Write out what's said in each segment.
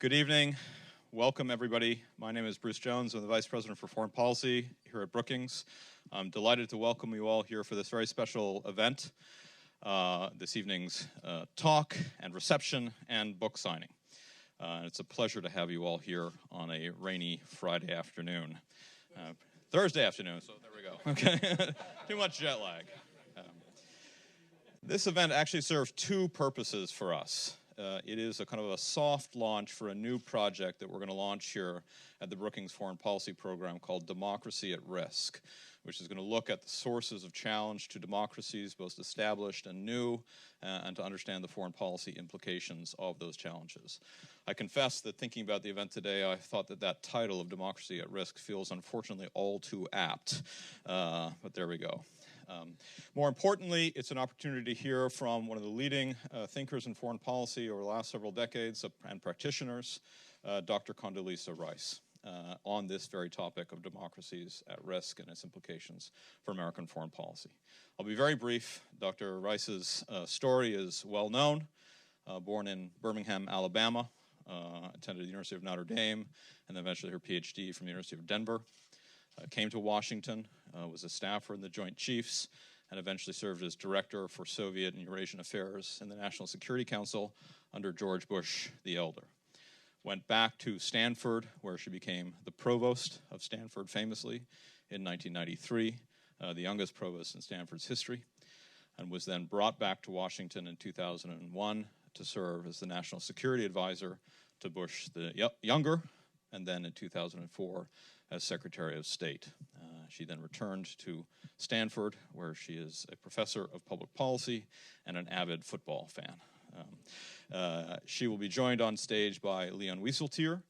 Good evening. Welcome, everybody. My name is Bruce Jones. I'm the Vice President for Foreign Policy here at Brookings. I'm delighted to welcome you all here for this very special event, this evening's talk and reception and book signing. It's a pleasure to have you all here on a rainy Friday afternoon. Thursday afternoon, so there we go. Okay, too much jet lag. This event actually serves two purposes for us. It is a kind of a soft launch for a new project that we're going to launch here at the Brookings Foreign Policy Program called Democracy at Risk, which is going to look at the sources of challenge to democracies, both established and new, and to understand the foreign policy implications of those challenges. I confess that thinking about the event today, I thought that title of Democracy at Risk feels unfortunately all too apt, but there we go. More importantly, it's an opportunity to hear from one of the leading thinkers in foreign policy over the last several decades and practitioners, Dr. Condoleezza Rice, on this very topic of democracies at risk and its implications for American foreign policy. I'll be very brief. Dr. Rice's story is well known. Born in Birmingham, Alabama, attended the University of Notre Dame, and then eventually her PhD from the University of Denver. Came to Washington, was a staffer in the Joint Chiefs, and eventually served as director for Soviet and Eurasian affairs in the National Security Council under George Bush the Elder. Went back to Stanford, where she became the provost of Stanford famously in 1993, the youngest provost in Stanford's history, and was then brought back to Washington in 2001 to serve as the National Security Advisor to Bush the Younger, and then in 2004 as Secretary of State. She then returned to Stanford, where she is a professor of public policy and an avid football fan. She will be joined on stage by Leon Wieseltier,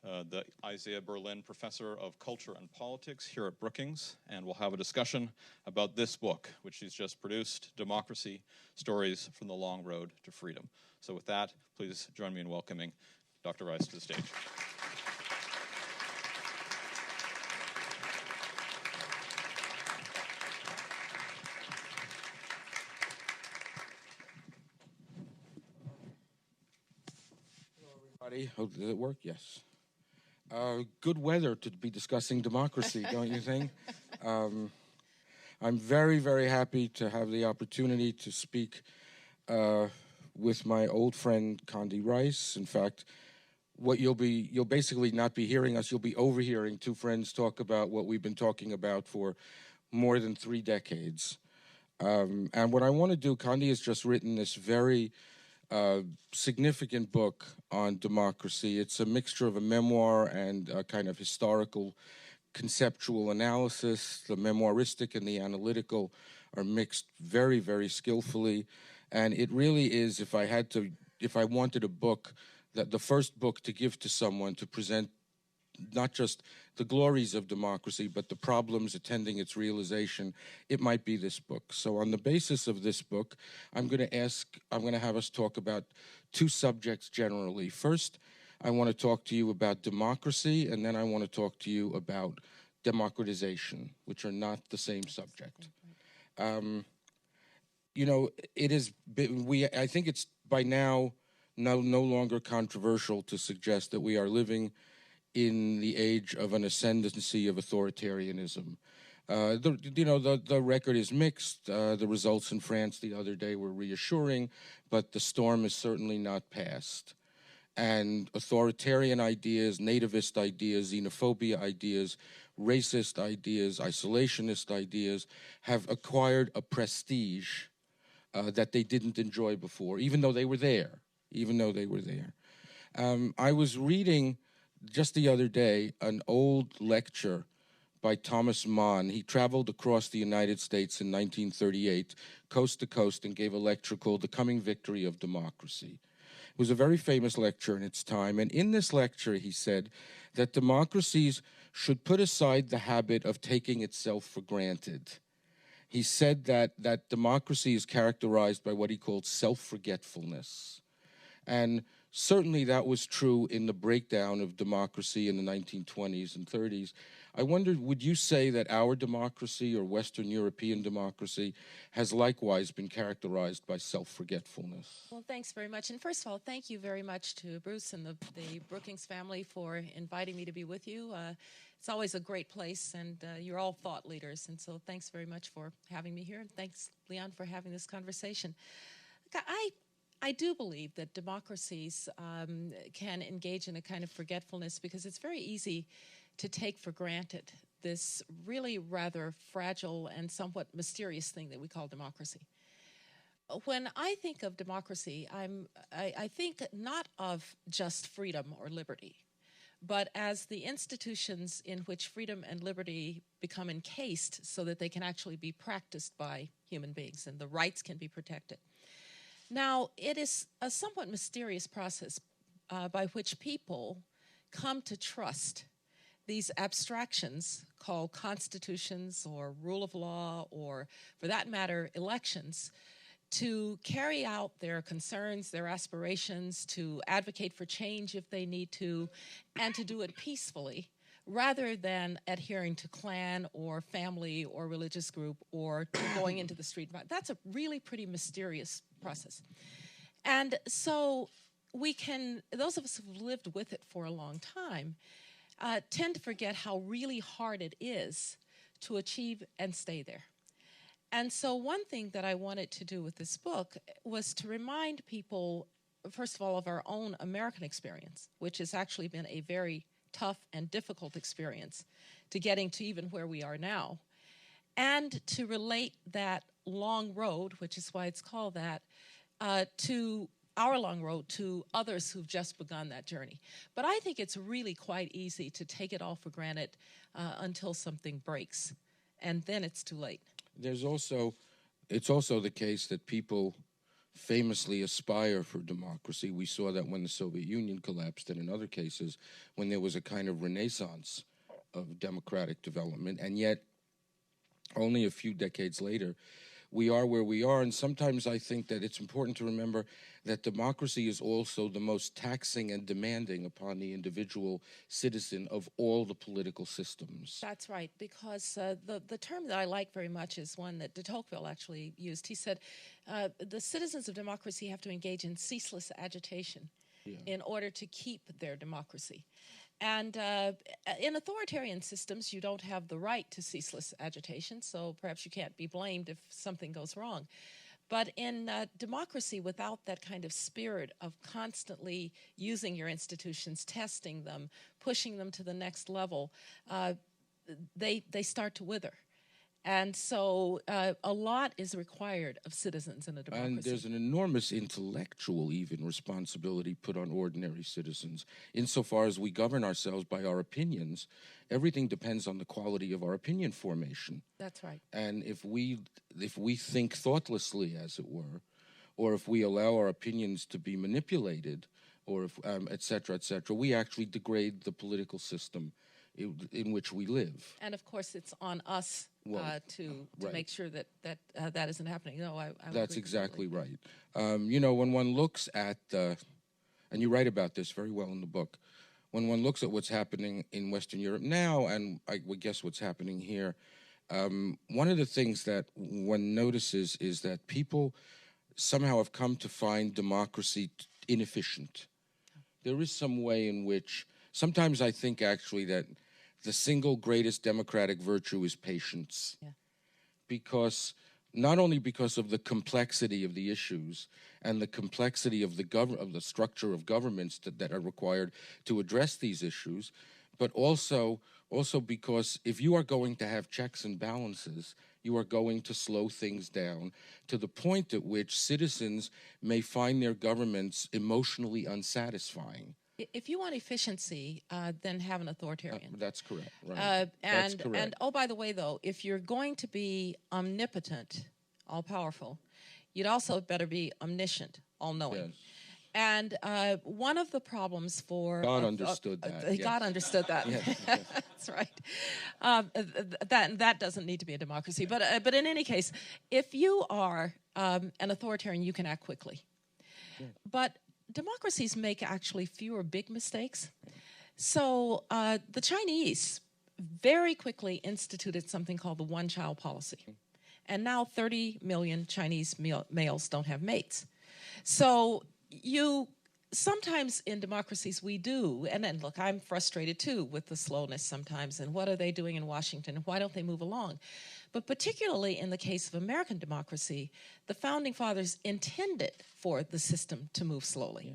the Isaiah Berlin Professor of Culture and Politics here at Brookings, and we'll have a discussion about this book, which she's just produced, Democracy, Stories from the Long Road to Freedom. So with that, please join me in welcoming Dr. Rice to the stage. Oh, did it work? Yes. Good weather to be discussing democracy, don't you think? I'm very, very happy to have the opportunity to speak with my old friend Condi Rice. In fact, what you'll basically not be hearing us, you'll be overhearing two friends talk about what we've been talking about for more than 3 decades. And what I want to do, Condi has just written this very significant book on democracy. It's a mixture of a memoir and a kind of historical conceptual analysis. The memoiristic and the analytical are mixed very, very skillfully. And it really is, if I wanted a book, that the first book to give to someone to present not just the glories of democracy, but the problems attending its realization, it might be this book. So on the basis of this book, I'm going to have us talk about 2 subjects generally. First, I want to talk to you about democracy, and then I want to talk to you about democratization, which are not the same subject. You know, I think it's by now no longer controversial to suggest that we are living in the age of an ascendancy of authoritarianism. The record is mixed. The results in France the other day were reassuring, but the storm is certainly not past. And authoritarian ideas, nativist ideas, xenophobia ideas, racist ideas, isolationist ideas have acquired a prestige that they didn't enjoy before, even though they were there. I was reading just the other day an old lecture by Thomas Mann. He traveled across the United States in 1938, coast to coast, and gave a lecture called The Coming Victory of Democracy. It was a very famous lecture in its time, and in this lecture he said that democracies should put aside the habit of taking itself for granted. He said that democracy is characterized by what he called self-forgetfulness. And certainly that was true in the breakdown of democracy in the 1920s and 30s. I wondered, would you say that our democracy or Western European democracy has likewise been characterized by self-forgetfulness? Well, thanks very much. And first of all, thank you very much to Bruce and the Brookings family for inviting me to be with you. It's always a great place, and you're all thought leaders. And so thanks very much for having me here. And thanks, Leon, for having this conversation. I do believe that democracies can engage in a kind of forgetfulness because it's very easy to take for granted this really rather fragile and somewhat mysterious thing that we call democracy. When I think of democracy, I think not of just freedom or liberty, but as the institutions in which freedom and liberty become encased so that they can actually be practiced by human beings and the rights can be protected. Now, it is a somewhat mysterious process by which people come to trust these abstractions called constitutions or rule of law or, for that matter, elections, to carry out their concerns, their aspirations, to advocate for change if they need to, and to do it peacefully, rather than adhering to clan or family or religious group or going into the street. That's a really pretty mysterious process. And so we can, those of us who've lived with it for a long time, tend to forget how really hard it is to achieve and stay there. And so one thing that I wanted to do with this book was to remind people, first of all, of our own American experience, which has actually been a very tough and difficult experience to getting to even where we are now, and to relate that long road, which is why it's called that, to our long road to others who've just begun that journey. But I think it's really quite easy to take it all for granted until something breaks, and then it's too late. It's also the case that people famously aspire for democracy. We saw that when the Soviet Union collapsed, and in other cases, when there was a kind of renaissance of democratic development, and yet only a few decades later, we are where we are. And sometimes I think that it's important to remember that democracy is also the most taxing and demanding upon the individual citizen of all the political systems. That's right, because the term that I like very much is one that de Tocqueville actually used. He said, the citizens of democracy have to engage in ceaseless agitation in order to keep their democracy. And in authoritarian systems, you don't have the right to ceaseless agitation, so perhaps you can't be blamed if something goes wrong. But in democracy, without that kind of spirit of constantly using your institutions, testing them, pushing them to the next level, they start to wither. And so a lot is required of citizens in a democracy. And there's an enormous intellectual, even, responsibility put on ordinary citizens. Insofar as we govern ourselves by our opinions, everything depends on the quality of our opinion formation. That's right. And if we think thoughtlessly, as it were, or if we allow our opinions to be manipulated, or if, et cetera, we actually degrade the political system in which we live. And of course, it's on us to make sure that that isn't happening. No, I That's exactly right. You know, when one looks at, and you write about this very well in the book, when one looks at what's happening in Western Europe now, and I would guess what's happening here, one of the things that one notices is that people somehow have come to find democracy inefficient. There is some way in which, sometimes I think actually that the single greatest democratic virtue is patience. Yeah. Because, not only because of the complexity of the issues and the complexity of the structure of governments that are required to address these issues, but also because if you are going to have checks and balances, you are going to slow things down to the point at which citizens may find their governments emotionally unsatisfying. If you want efficiency, then have an authoritarian. That's correct. Right. That's correct. And oh, by the way, though, if you're going to be omnipotent, all-powerful, you'd also better be omniscient, all-knowing. Yes. And one of the problems for God understood that. Yes. God understood that. Yes. That's right. That doesn't need to be a democracy. But in any case, if you are an authoritarian, you can act quickly. Yeah. But democracies make actually fewer big mistakes. So the Chinese very quickly instituted something called the one-child policy. And now 30 million Chinese males don't have mates. So sometimes in democracies we do, and then look, I'm frustrated too with the slowness sometimes, and what are they doing in Washington, and why don't they move along? But particularly in the case of American democracy, the Founding Fathers intended for the system to move slowly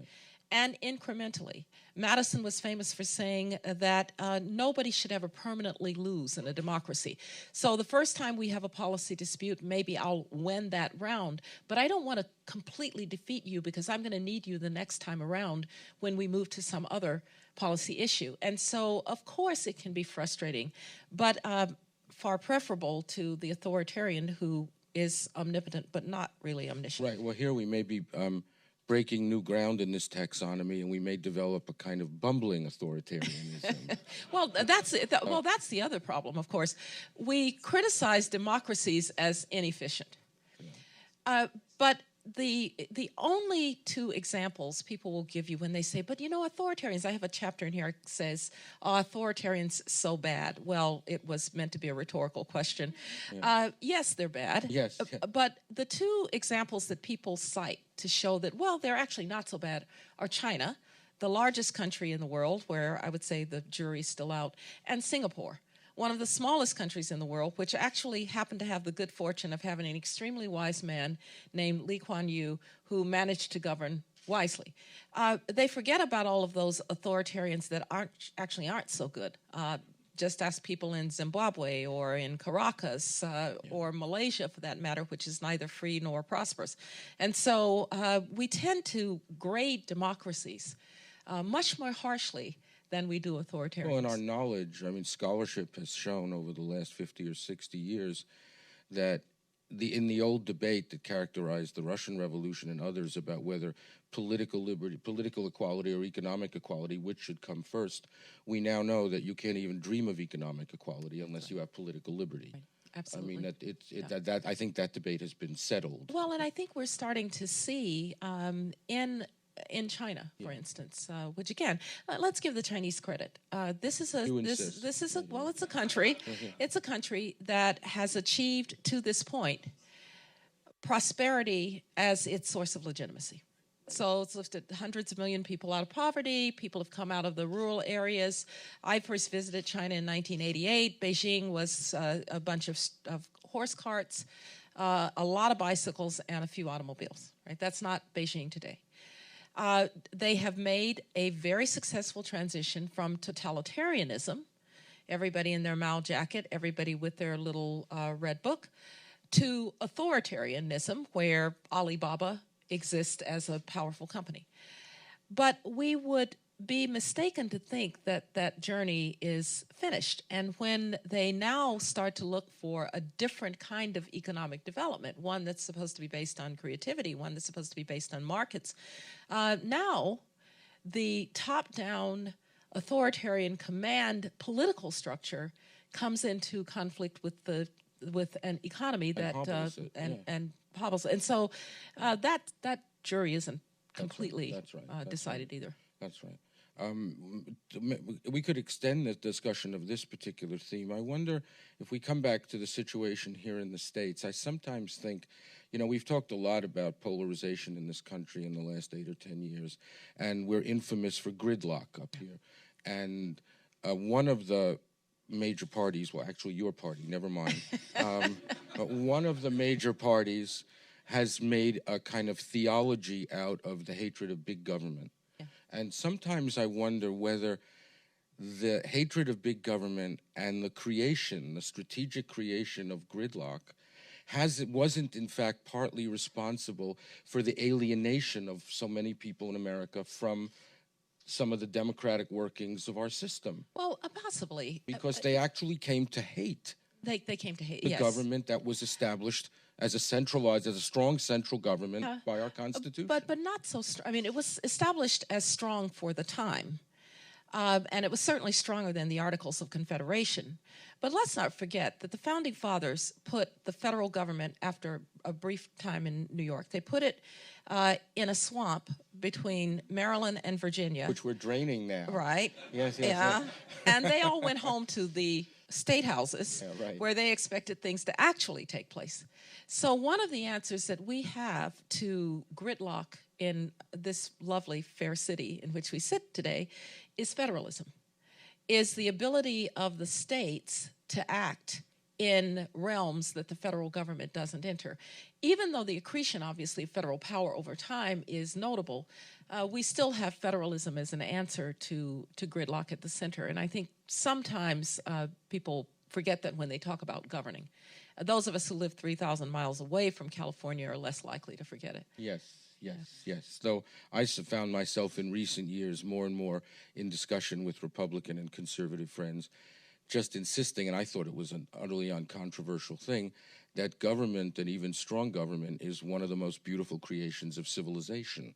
and incrementally. Madison was famous for saying that nobody should ever permanently lose in a democracy. So the first time we have a policy dispute, maybe I'll win that round, but I don't want to completely defeat you because I'm going to need you the next time around when we move to some other policy issue. And so, of course, it can be frustrating, but far preferable to the authoritarian who is omnipotent but not really omniscient. Right. Well, here we may be breaking new ground in this taxonomy, and we may develop a kind of bumbling authoritarianism. Well, that's the other problem, of course. We criticize democracies as inefficient. But the only two examples people will give you when they say, but you know, authoritarians, I have a chapter in here that says, authoritarians so bad. Well, it was meant to be a rhetorical question. Yeah. Yes, they're bad. Yes. But the two examples that people cite to show that, well, they're actually not so bad are China, the largest country in the world, where I would say the jury's still out, and Singapore, one of the smallest countries in the world, which actually happened to have the good fortune of having an extremely wise man named Lee Kuan Yew, who managed to govern wisely. They forget about all of those authoritarians that aren't so good. Just ask people in Zimbabwe or in Caracas or Malaysia, for that matter, which is neither free nor prosperous. And so we tend to grade democracies much more harshly than we do authoritarians. Well, in our knowledge, I mean, scholarship has shown over the last 50 or 60 years that in the old debate that characterized the Russian Revolution and others about whether political liberty, political equality, or economic equality, which should come first, we now know that you can't even dream of economic equality unless you have political liberty. Right. Absolutely. I mean, I think that debate has been settled. Well, and I think we're starting to see in China, for instance, which again, let's give the Chinese credit. It's a country. It's a country that has achieved to this point prosperity as its source of legitimacy. So it's lifted hundreds of million people out of poverty. People have come out of the rural areas. I first visited China in 1988. Beijing was a bunch of horse carts, a lot of bicycles, and a few automobiles. Right? That's not Beijing today. They have made a very successful transition from totalitarianism, everybody in their Mao jacket, everybody with their little red book, to authoritarianism, where Alibaba exists as a powerful company. But we would be mistaken to think that that journey is finished. And when they now start to look for a different kind of economic development, one that's supposed to be based on creativity, one that's supposed to be based on markets, now the top-down authoritarian command political structure comes into conflict with an economy that and hobbles. And so that jury isn't completely decided either. That's right. We could extend the discussion of this particular theme. I wonder if we come back to the situation here in the States. I sometimes think, you know, we've talked a lot about polarization in this country in the last 8 or 10 years, and we're infamous for gridlock up here. And one of the major parties, well, actually your party, never mind, but one of the major parties has made a kind of theology out of the hatred of big government. And sometimes I wonder whether the hatred of big government and the strategic creation of gridlock wasn't in fact partly responsible for the alienation of so many people in America from some of the democratic workings of our system. Well, possibly. Because they actually came to hate. They came to hate, the government that was established as a strong central government by our Constitution. But not so strong. I mean, it was established as strong for the time. And it was certainly stronger than the Articles of Confederation. But let's not forget that the Founding Fathers put the federal government, after a brief time in New York, they put it in a swamp between Maryland and Virginia. Which we're draining now. Right. Yes, yeah. And they all went home to the state houses where they expected things to actually take place. So one of the answers that we have to gridlock in this lovely, fair city in which we sit today is federalism, is the ability of the states to act in realms that the federal government doesn't enter. Even though the accretion, obviously, of federal power over time is notable, we still have federalism as an answer to gridlock at the center. And I think sometimes people forget that when they talk about governing. Those of us who live 3,000 miles away from California are less likely to forget it. Yes. Though I found myself in recent years more and more in discussion with Republican and conservative friends, just insisting, and I thought it was an utterly uncontroversial thing, that government, and even strong government, is one of the most beautiful creations of civilization.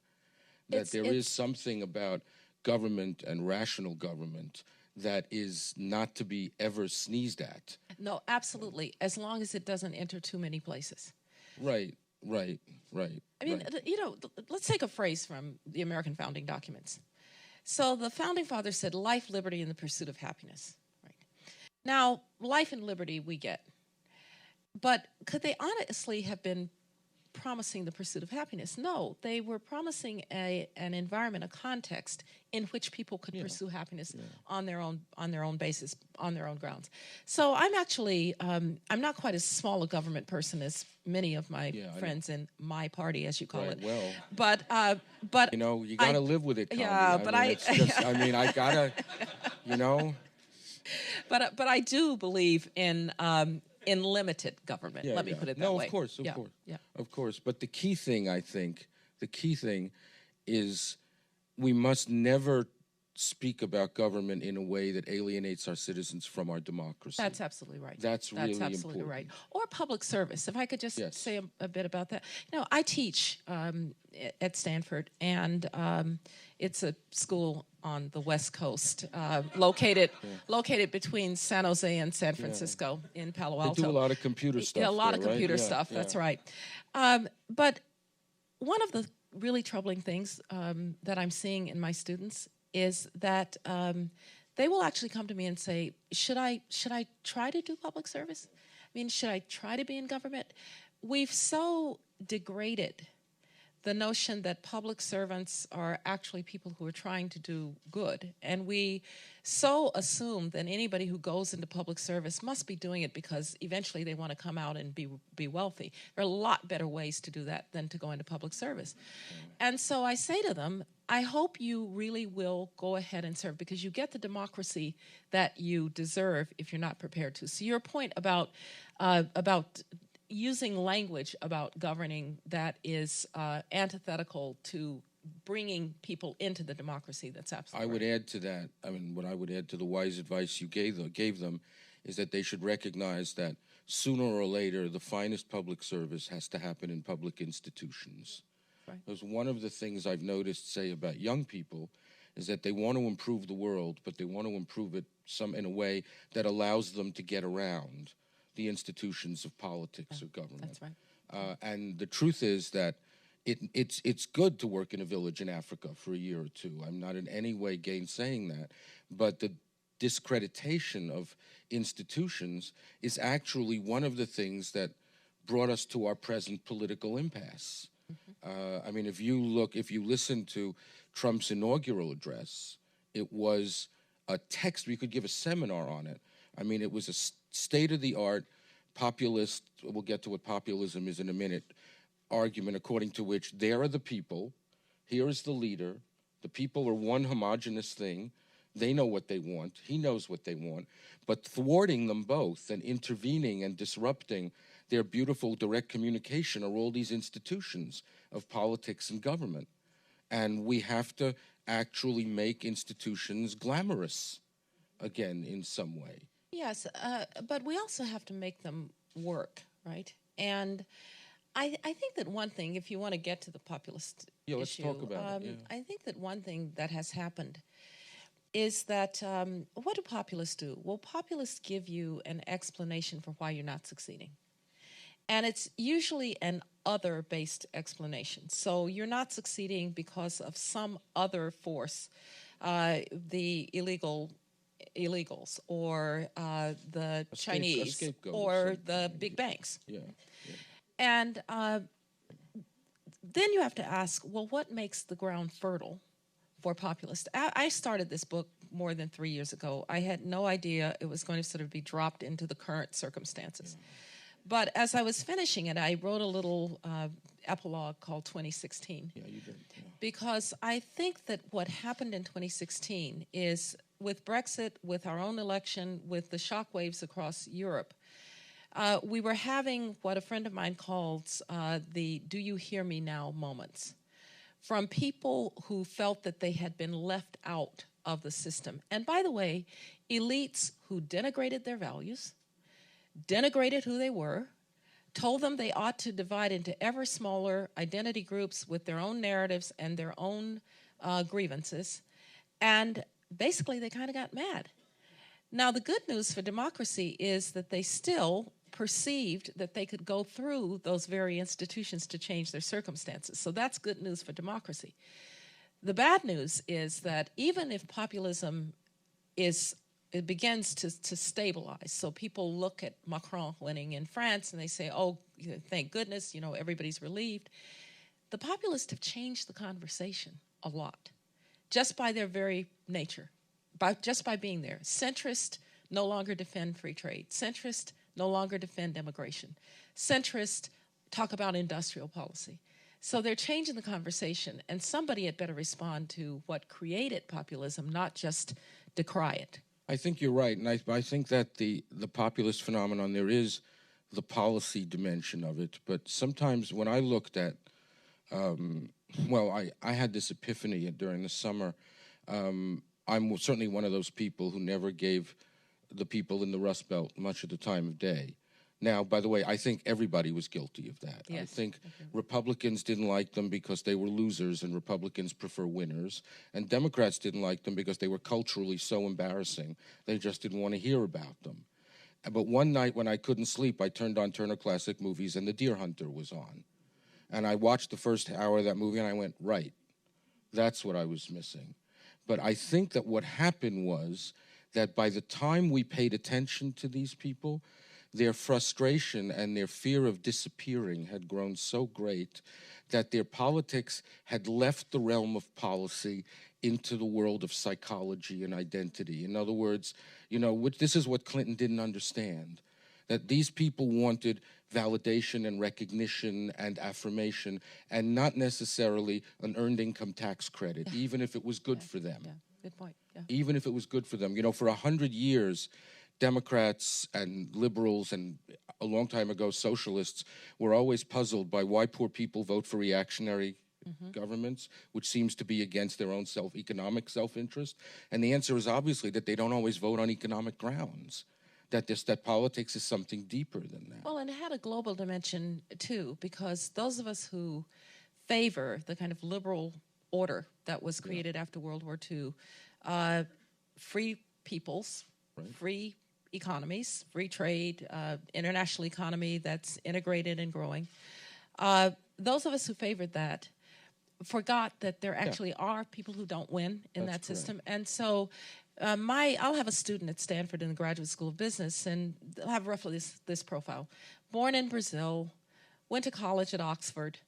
That there is something about government and rational government that is not to be ever sneezed at. No, absolutely, as long as it doesn't enter too many places. Right. I mean, let's take a phrase from the American founding documents. So the Founding Fathers said, life, liberty, and the pursuit of happiness. Right. Now, life and liberty we get. But could they honestly have been promising the pursuit of happiness? No, they were promising an environment, a context in which people could pursue happiness on their own basis, on their own grounds. So I'm actually I'm not quite as small a government person as many of my friends in my party, as you call it. Well, but you got to live with it. Condi. Yeah, but I gotta, But I do believe in limited government. Let me put it that way. Of course. But the key thing, I think, is we must never speak about government in a way that alienates our citizens from our democracy. That's absolutely right. That's really absolutely important. Right. Or public service. If I could just say a bit about that. I teach at Stanford, and it's a school on the West Coast, located between San Jose and San Francisco in Palo Alto. They do a lot of computer stuff. A lot there, of computer right? stuff. That's right. But one of the really troubling things that I'm seeing in my students is that they will actually come to me and say, should I try to do public service? I mean, should I try to be in government? We've so degraded the notion that public servants are actually people who are trying to do good. And we so assume that anybody who goes into public service must be doing it because eventually they want to come out and be wealthy. There are a lot better ways to do that than to go into public service. And so I say to them, I hope you really will go ahead and serve, because you get the democracy that you deserve if you're not prepared to. So your point about using language about governing that is antithetical to bringing people into the democracy, that's absolutely I would add to that, what I would add to the wise advice you gave them is that they should recognize that sooner or later the finest public service has to happen in public institutions. Right. Because one of the things I've noticed, say, about young people is that they want to improve the world, but they want to improve it in a way that allows them to get around the institutions of politics or government. That's right. And the truth is that it's good to work in a village in Africa for a year or two. I'm not in any way gainsaying that. But the discreditation of institutions is actually one of the things that brought us to our present political impasse. If you listen to Trump's inaugural address, it was a text. We could give a seminar on it. It was a state-of-the-art populist, we'll get to what populism is in a minute, argument according to which there are the people, here is the leader, the people are one homogeneous thing, they know what they want, he knows what they want, but thwarting them both and intervening and disrupting their beautiful direct communication are all these institutions of politics and government. And we have to actually make institutions glamorous again in some way. Yes, but we also have to make them work, right? And I think that one thing, if you want to get to the populist issue, let's talk about it. I think that one thing that has happened is that what do populists do? Well, populists give you an explanation for why you're not succeeding. And it's usually an other-based explanation. So you're not succeeding because of some other force, the illegals, or the Chinese, or the big banks. Yeah. And then you have to ask, well, what makes the ground fertile for populists? I started this book more than 3 years ago. I had no idea it was going to sort of be dropped into the current circumstances. Yeah. But as I was finishing it, I wrote a little epilogue called 2016. Yeah, you did. Yeah. Because I think that what happened in 2016 is, with Brexit, with our own election, with the shockwaves across Europe, we were having what a friend of mine calls the "do you hear me now" moments from people who felt that they had been left out of the system. And by the way, elites who denigrated their values, denigrated who they were, told them they ought to divide into ever smaller identity groups with their own narratives and their own grievances, and basically they kind of got mad. Now, the good news for democracy is that they still perceived that they could go through those very institutions to change their circumstances. So that's good news for democracy. The bad news is that even if populism it begins to stabilize. So people look at Macron winning in France and they say, oh, thank goodness, everybody's relieved. The populists have changed the conversation a lot, just by their very nature, just by being there. Centrists no longer defend free trade. Centrists no longer defend immigration. Centrists talk about industrial policy. So they're changing the conversation, and somebody had better respond to what created populism, not just decry it. I think you're right, and I think that the populist phenomenon, there is the policy dimension of it, but sometimes when I looked at, I had this epiphany during the summer. I'm certainly one of those people who never gave the people in the Rust Belt much of the time of day. Now, by the way, I think everybody was guilty of that. Yes. I think Republicans didn't like them because they were losers, and Republicans prefer winners. And Democrats didn't like them because they were culturally so embarrassing. They just didn't want to hear about them. But one night when I couldn't sleep, I turned on Turner Classic Movies, and The Deer Hunter was on. And I watched the first hour of that movie, and I went, right, that's what I was missing. But I think that what happened was that by the time we paid attention to these people, their frustration and their fear of disappearing had grown so great that their politics had left the realm of policy into the world of psychology and identity. In other words, this is what Clinton didn't understand, that these people wanted validation and recognition and affirmation, and not necessarily an earned income tax credit, even if it was good for them. Yeah, good point. Yeah. Even if it was good for them. For 100 years, Democrats and liberals and a long time ago socialists were always puzzled by why poor people vote for reactionary governments, which seems to be against their own economic self-interest. And the answer is obviously that they don't always vote on economic grounds, that politics is something deeper than that. Well, and it had a global dimension too, because those of us who favor the kind of liberal order that was created after World War II, free peoples, free economies, free trade, international economy that's integrated and growing. Those of us who favored that forgot that there actually are people who don't win in that system. And so I'll have a student at Stanford in the Graduate School of Business, and they'll have roughly this profile. Born in Brazil, went to college at Oxford,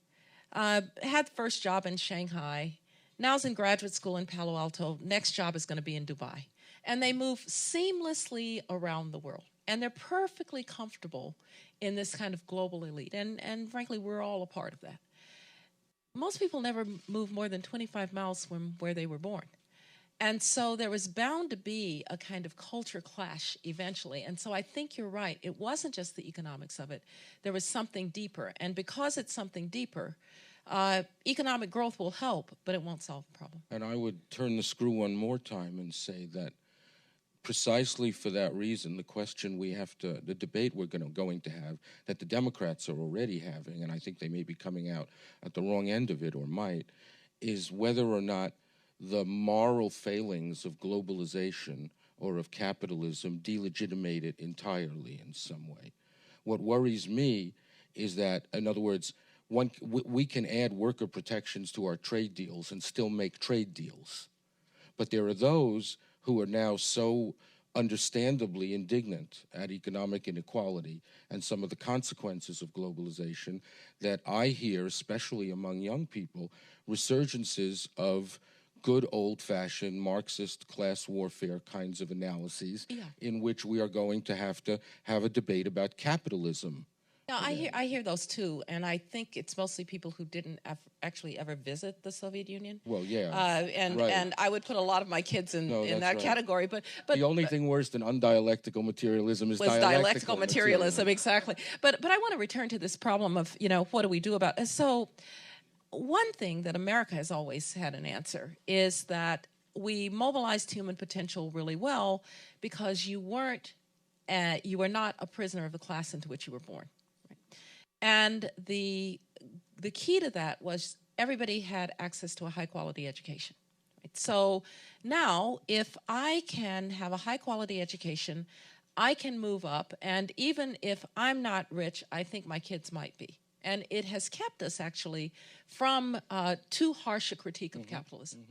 had the first job in Shanghai, now's in graduate school in Palo Alto, next job is going to be in Dubai. And they move seamlessly around the world. And they're perfectly comfortable in this kind of global elite. And frankly, we're all a part of that. Most people never move more than 25 miles from where they were born. And so there was bound to be a kind of culture clash eventually. And so I think you're right. It wasn't just the economics of it. There was something deeper. And because it's something deeper, economic growth will help, but it won't solve the problem. And I would turn the screw one more time and say that precisely for that reason, the debate we're going to have, that the Democrats are already having, and I think they may be coming out at the wrong end of it or might, is whether or not the moral failings of globalization or of capitalism delegitimate it entirely in some way. What worries me is that, in other words, we can add worker protections to our trade deals and still make trade deals. But there are those who are now so understandably indignant at economic inequality and some of the consequences of globalization that I hear, especially among young people, resurgences of good old-fashioned Marxist class warfare kinds of analyses in which we are going to have a debate about capitalism. Now, I hear those too, and I think it's mostly people who didn't actually ever visit the Soviet Union. Well, yeah, and I would put a lot of my kids in that category. But the only thing worse than undialectical materialism is dialectical materialism, exactly. But I want to return to this problem of what do we do about it. So, one thing that America has always had an answer is that we mobilized human potential really well because you were not a prisoner of the class into which you were born. And the key to that was everybody had access to a high-quality education. Right? So now, if I can have a high-quality education, I can move up, and even if I'm not rich, I think my kids might be. And it has kept us, actually, from too harsh a critique of capitalism.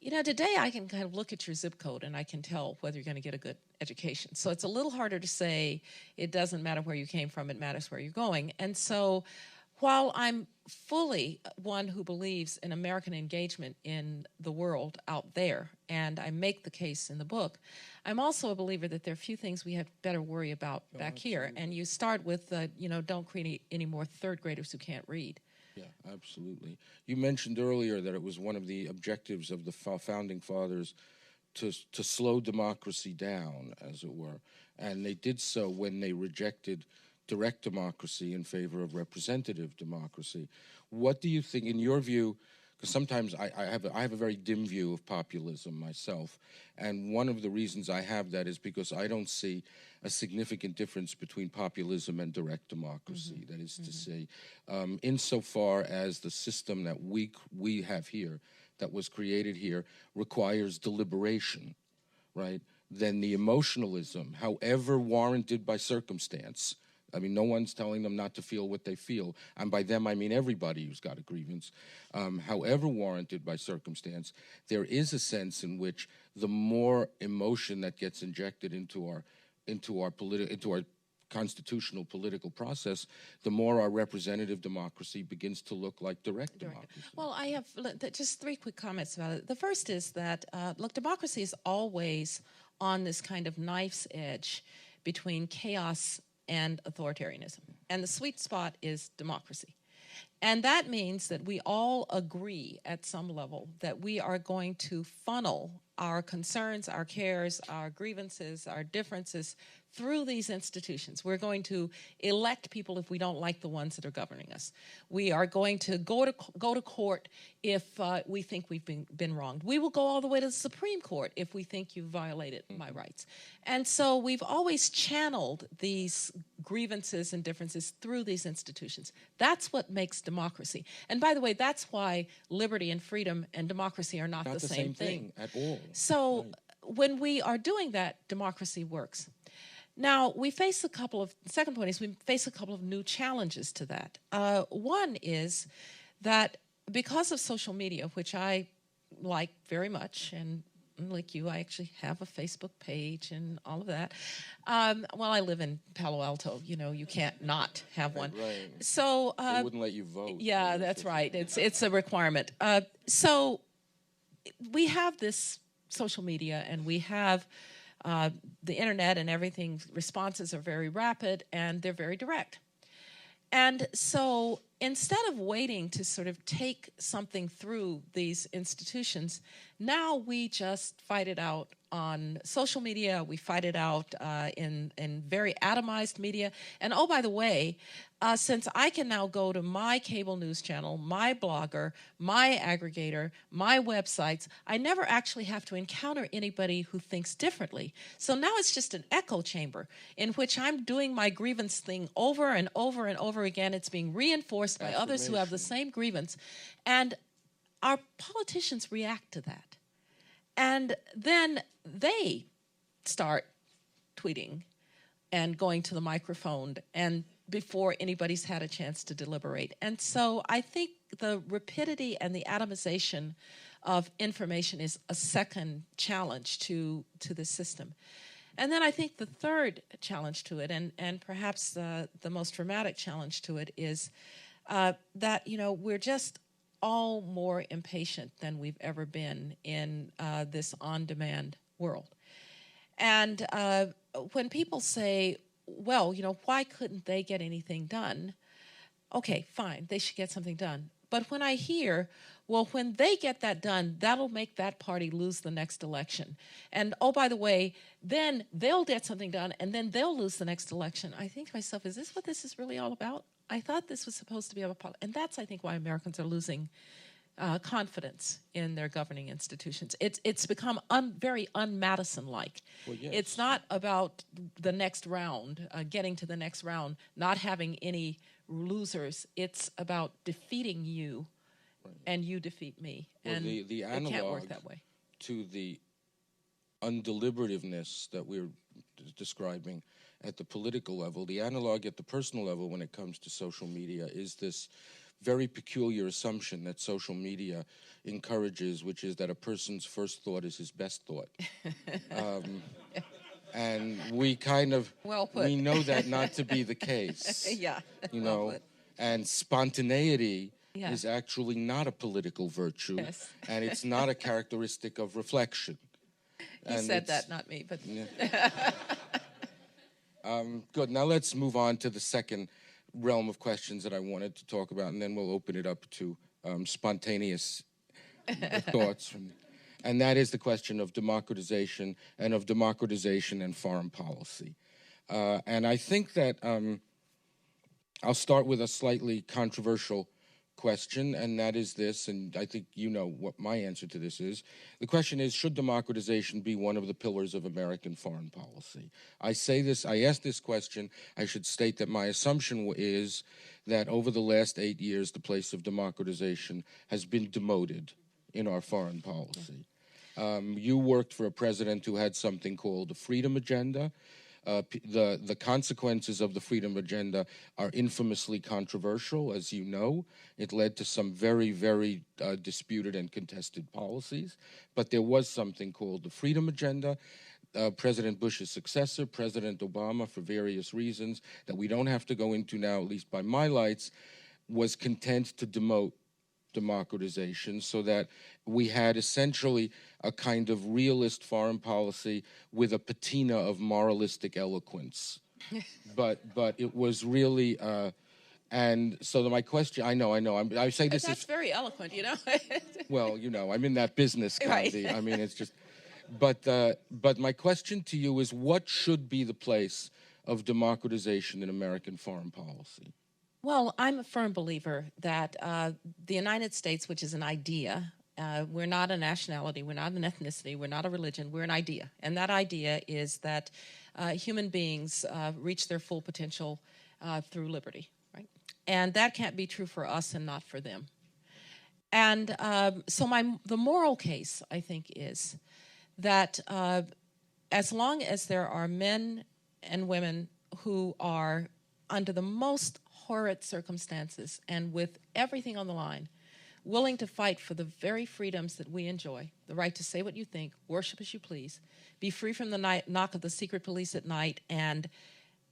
Today I can kind of look at your zip code and I can tell whether you're going to get a good education. So it's a little harder to say it doesn't matter where you came from, it matters where you're going. And so while I'm fully one who believes in American engagement in the world out there, and I make the case in the book, I'm also a believer that there are a few things we have better worry about back here. And you start with, don't create any more third graders who can't read. Yeah, absolutely. You mentioned earlier that it was one of the objectives of the founding fathers to slow democracy down, as it were, and they did so when they rejected direct democracy in favor of representative democracy. What do you think, in your view, because sometimes I have a very dim view of populism myself, and one of the reasons I have that is because I don't see a significant difference between populism and direct democracy. That is to say, insofar as the system that we have here, that was created here, requires deliberation, right? Then the emotionalism, however warranted by circumstance, I mean, no one's telling them not to feel what they feel. And by them, I mean everybody who's got a grievance. However warranted by circumstance, there is a sense in which the more emotion that gets injected into our constitutional political process, the more our representative democracy begins to look like direct democracy. Well, I have just three quick comments about it. The first is that, look, democracy is always on this kind of knife's edge between chaos and authoritarianism. And the sweet spot is democracy. And that means that we all agree at some level that we are going to funnel our concerns, our cares, our grievances, our differences through these institutions. We're going to elect people if we don't like the ones that are governing us. We are going to go to court if we think we've been wronged. We will go all the way to the Supreme Court if we think you've violated my rights. And so we've always channeled these grievances and differences through these institutions. That's what makes democracy. And by the way, that's why liberty and freedom and democracy are not the same thing at all. So when we are doing that, democracy works. Now, we face second point is we face a couple of new challenges to that. One is that because of social media, which I like very much, and like you, I actually have a Facebook page and all of that. Well, I live in Palo Alto. You can't not have one. Right. So they wouldn't let you vote. Yeah, that's right. It's a requirement. So we have this social media, and we have the internet, and everything. Responses are very rapid, and they're very direct. And so instead of waiting to sort of take something through these institutions, now we just fight it out on social media. We fight it out in very atomized media. And oh, by the way, since I can now go to my cable news channel, my blogger, my aggregator, my websites, I never actually have to encounter anybody who thinks differently. So now it's just an echo chamber in which I'm doing my grievance thing over and over and over again. It's being reinforced by others who have the same grievance. And our politicians react to that. And then they start tweeting and going to the microphone and before anybody's had a chance to deliberate. And so I think the rapidity and the atomization of information is a second challenge to the system. And then I think the third challenge to it, and perhaps the most dramatic challenge to it, is that, you know, we're just all more impatient than we've ever been in this on-demand world. And when people say, well, you know, why couldn't they get anything done? Okay, fine, they should get something done. But when I hear, well, when they get that done, that'll make that party lose the next election. And, oh, by the way, then they'll get something done, and then they'll lose the next election. I think to myself, is this what this is really all about? I thought this was supposed to be about politics. And that's, I think, why Americans are losing confidence in their governing institutions. It's become very un-Madison-like. Well, yes. It's not about the next round, getting to the next round, not having any losers. It's about defeating you, right, and you defeat me. Well, and the analog it can't work that way. To the undeliberativeness that we're describing at the political level, the analog at the personal level when it comes to social media is this very peculiar assumption that social media encourages, which is that a person's first thought is his best thought. And we kind of, we know that not to be the case. Yeah. You know, well, and spontaneity, yeah, is actually not a political virtue, yes, and it's not a characteristic of reflection. He said that, not me, but. Yeah. Good, now let's move on to the second realm of questions that I wanted to talk about, and then we'll open it up to spontaneous thoughts. And that is the question of democratization and foreign policy. And I think that I'll start with a slightly controversial question, and that is this, and I think you know what my answer to this is. The question is, should democratization be one of the pillars of American foreign policy? I ask this question, I should state that my assumption is that over the last 8 years, the place of democratization has been demoted in our foreign policy. You worked for a president who had something called the Freedom Agenda. The consequences of the Freedom Agenda are infamously controversial, as you know. It led to some very, very disputed and contested policies. But there was something called the Freedom Agenda. President Bush's successor, President Obama, for various reasons that we don't have to go into now, at least by my lights, was content to demote democratization so that we had essentially a kind of realist foreign policy with a patina of moralistic eloquence. but it was really, and so my question, I know, I say this That's very eloquent, you know. Well, you know, I'm in that business, Candy. Right. I mean, it's just, but my question to you is, what should be the place of democratization in American foreign policy? Well, I'm a firm believer that the United States, which is an idea, we're not a nationality, we're not an ethnicity, we're not a religion, we're an idea. And that idea is that human beings reach their full potential through liberty, right? And that can't be true for us and not for them. And so the moral case, I think, is that as long as there are men and women who are under the most horrid circumstances and with everything on the line, willing to fight for the very freedoms that we enjoy, the right to say what you think, worship as you please, be free from the knock of the secret police at night, and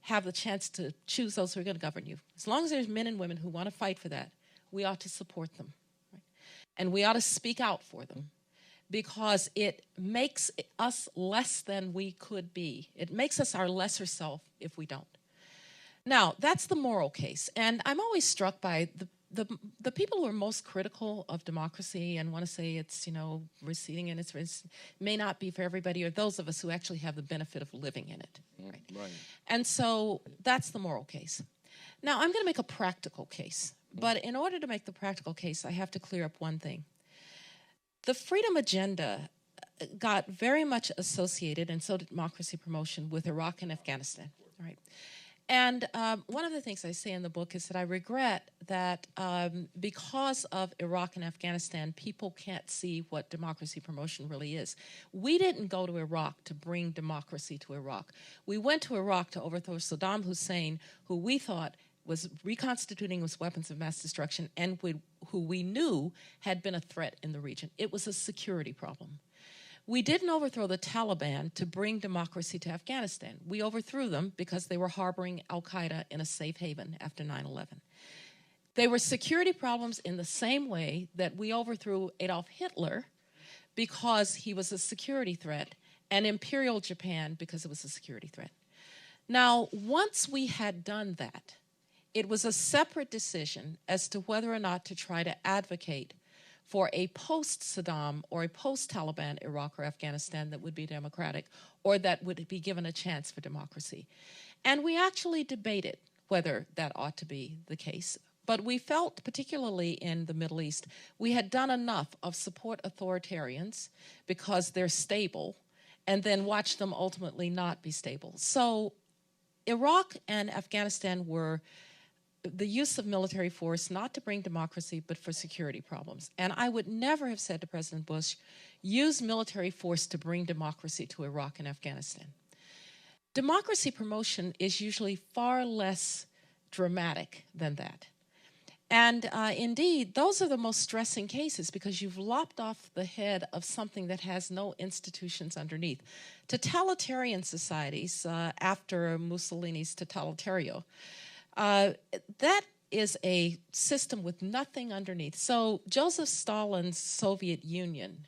have the chance to choose those who are going to govern you. As long as there's men and women who want to fight for that, we ought to support them. Right? And we ought to speak out for them, because it makes us less than we could be. It makes us our lesser self if we don't. Now, that's the moral case, and I'm always struck by the people who are most critical of democracy and want to say it's, you know, receding in its may not be for everybody, or those of us who actually have the benefit of living in it. Right? Right. And so that's the moral case. Now, I'm going to make a practical case, but in order to make the practical case, I have to clear up one thing. The Freedom Agenda got very much associated, and so did democracy promotion, with Iraq and Afghanistan. Right? And one of the things I say in the book is that I regret that because of Iraq and Afghanistan, people can't see what democracy promotion really is. We didn't go to Iraq to bring democracy to Iraq. We went to Iraq to overthrow Saddam Hussein, who we thought was reconstituting with weapons of mass destruction and who we knew had been a threat in the region. It was a security problem. We didn't overthrow the Taliban to bring democracy to Afghanistan. We overthrew them because they were harboring al-Qaeda in a safe haven after 9/11. They were security problems in the same way that we overthrew Adolf Hitler because he was a security threat, and Imperial Japan because it was a security threat. Now, once we had done that, it was a separate decision as to whether or not to try to advocate for a post-Saddam or a post-Taliban Iraq or Afghanistan that would be democratic or that would be given a chance for democracy. And we actually debated whether that ought to be the case. But we felt, particularly in the Middle East, we had done enough of support authoritarians because they're stable and then watch them ultimately not be stable. So Iraq and Afghanistan were the use of military force not to bring democracy but for security problems. And I would never have said to President Bush, use military force to bring democracy to Iraq and Afghanistan. Democracy promotion is usually far less dramatic than that. And indeed, those are the most stressing cases because you've lopped off the head of something that has no institutions underneath. Totalitarian societies, after Mussolini's Totalitario, that is a system with nothing underneath. So Joseph Stalin's Soviet Union,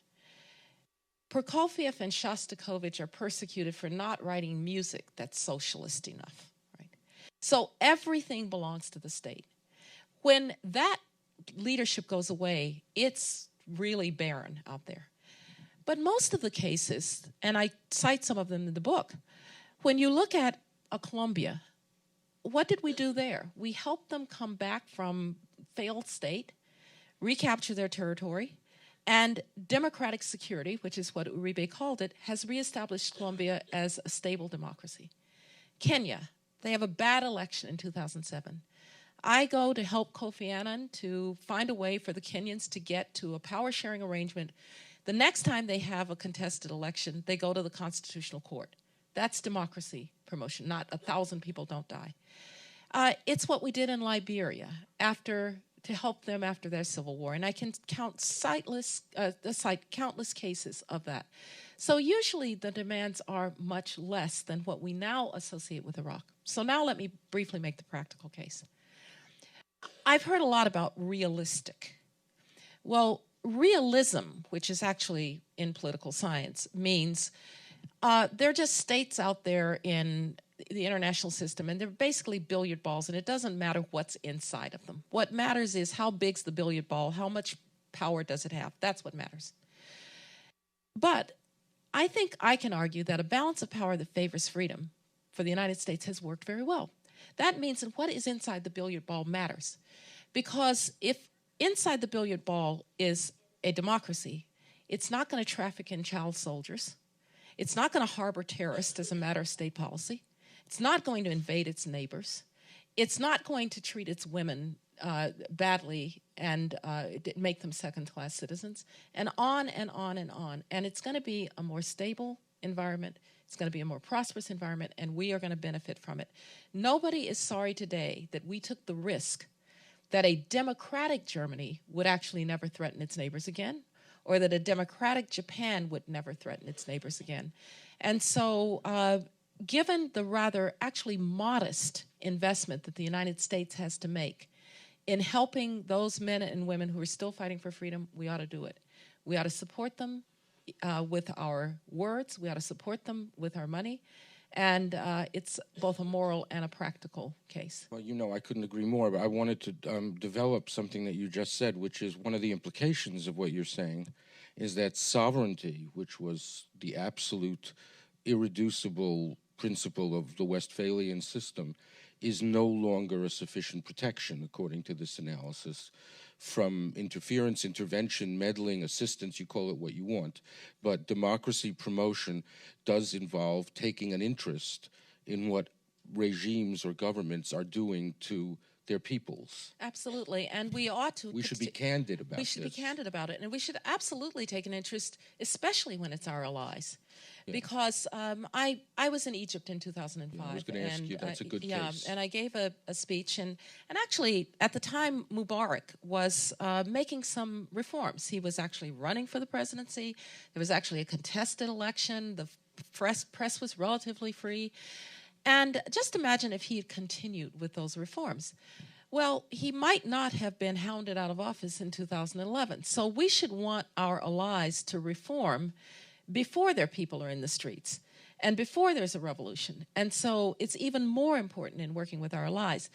Prokofiev and Shostakovich are persecuted for not writing music that's socialist enough. Right? So everything belongs to the state. When that leadership goes away, it's really barren out there. But most of the cases, and I cite some of them in the book, when you look at a Colombia, what did we do there? We helped them come back from failed state, recapture their territory, and democratic security, which is what Uribe called it, has reestablished Colombia as a stable democracy. Kenya, they have a bad election in 2007. I go to help Kofi Annan to find a way for the Kenyans to get to a power-sharing arrangement. The next time they have a contested election, they go to the Constitutional Court. That's democracy promotion, not 1,000 people don't die. It's what we did in Liberia to help them after their civil war, and I can cite countless cases of that. So usually the demands are much less than what we now associate with Iraq. So now let me briefly make the practical case. I've heard a lot about realistic. Well, realism, which is actually in political science, means there are just states out there in the international system, and they're basically billiard balls, and it doesn't matter what's inside of them. What matters is how big's the billiard ball, how much power does it have. That's what matters. But I think I can argue that a balance of power that favors freedom for the United States has worked very well. That means that what is inside the billiard ball matters. Because if inside the billiard ball is a democracy, it's not going to traffic in child soldiers. It's not going to harbor terrorists as a matter of state policy. It's not going to invade its neighbors. It's not going to treat its women badly and make them second-class citizens, and on and on and on. And it's going to be a more stable environment. It's going to be a more prosperous environment, and we are going to benefit from it. Nobody is sorry today that we took the risk that a democratic Germany would actually never threaten its neighbors again, or that a democratic Japan would never threaten its neighbors again. And so given the rather actually modest investment that the United States has to make in helping those men and women who are still fighting for freedom, we ought to do it. We ought to support them with our words. We ought to support them with our money. And it's both a moral and a practical case. Well, you know, I couldn't agree more, but I wanted to develop something that you just said, which is one of the implications of what you're saying, is that sovereignty, which was the absolute, irreducible principle of the Westphalian system, is no longer a sufficient protection, according to this analysis, from interference, intervention, meddling, assistance, you call it what you want. But democracy promotion does involve taking an interest in what regimes or governments are doing to their peoples. Absolutely, and we ought to. We should be candid about We should be candid about it, and we should absolutely take an interest, especially when it's our allies. Yeah. Because I was in Egypt in 2005. Yeah, I was going to ask you, that's a good case. And I gave a speech, and actually, at the time, Mubarak was making some reforms. He was actually running for the presidency. There was actually a contested election. The press was relatively free. And just imagine if he had continued with those reforms. Well, he might not have been hounded out of office in 2011. So we should want our allies to reform before their people are in the streets and before there's a revolution. And so it's even more important in working with our allies.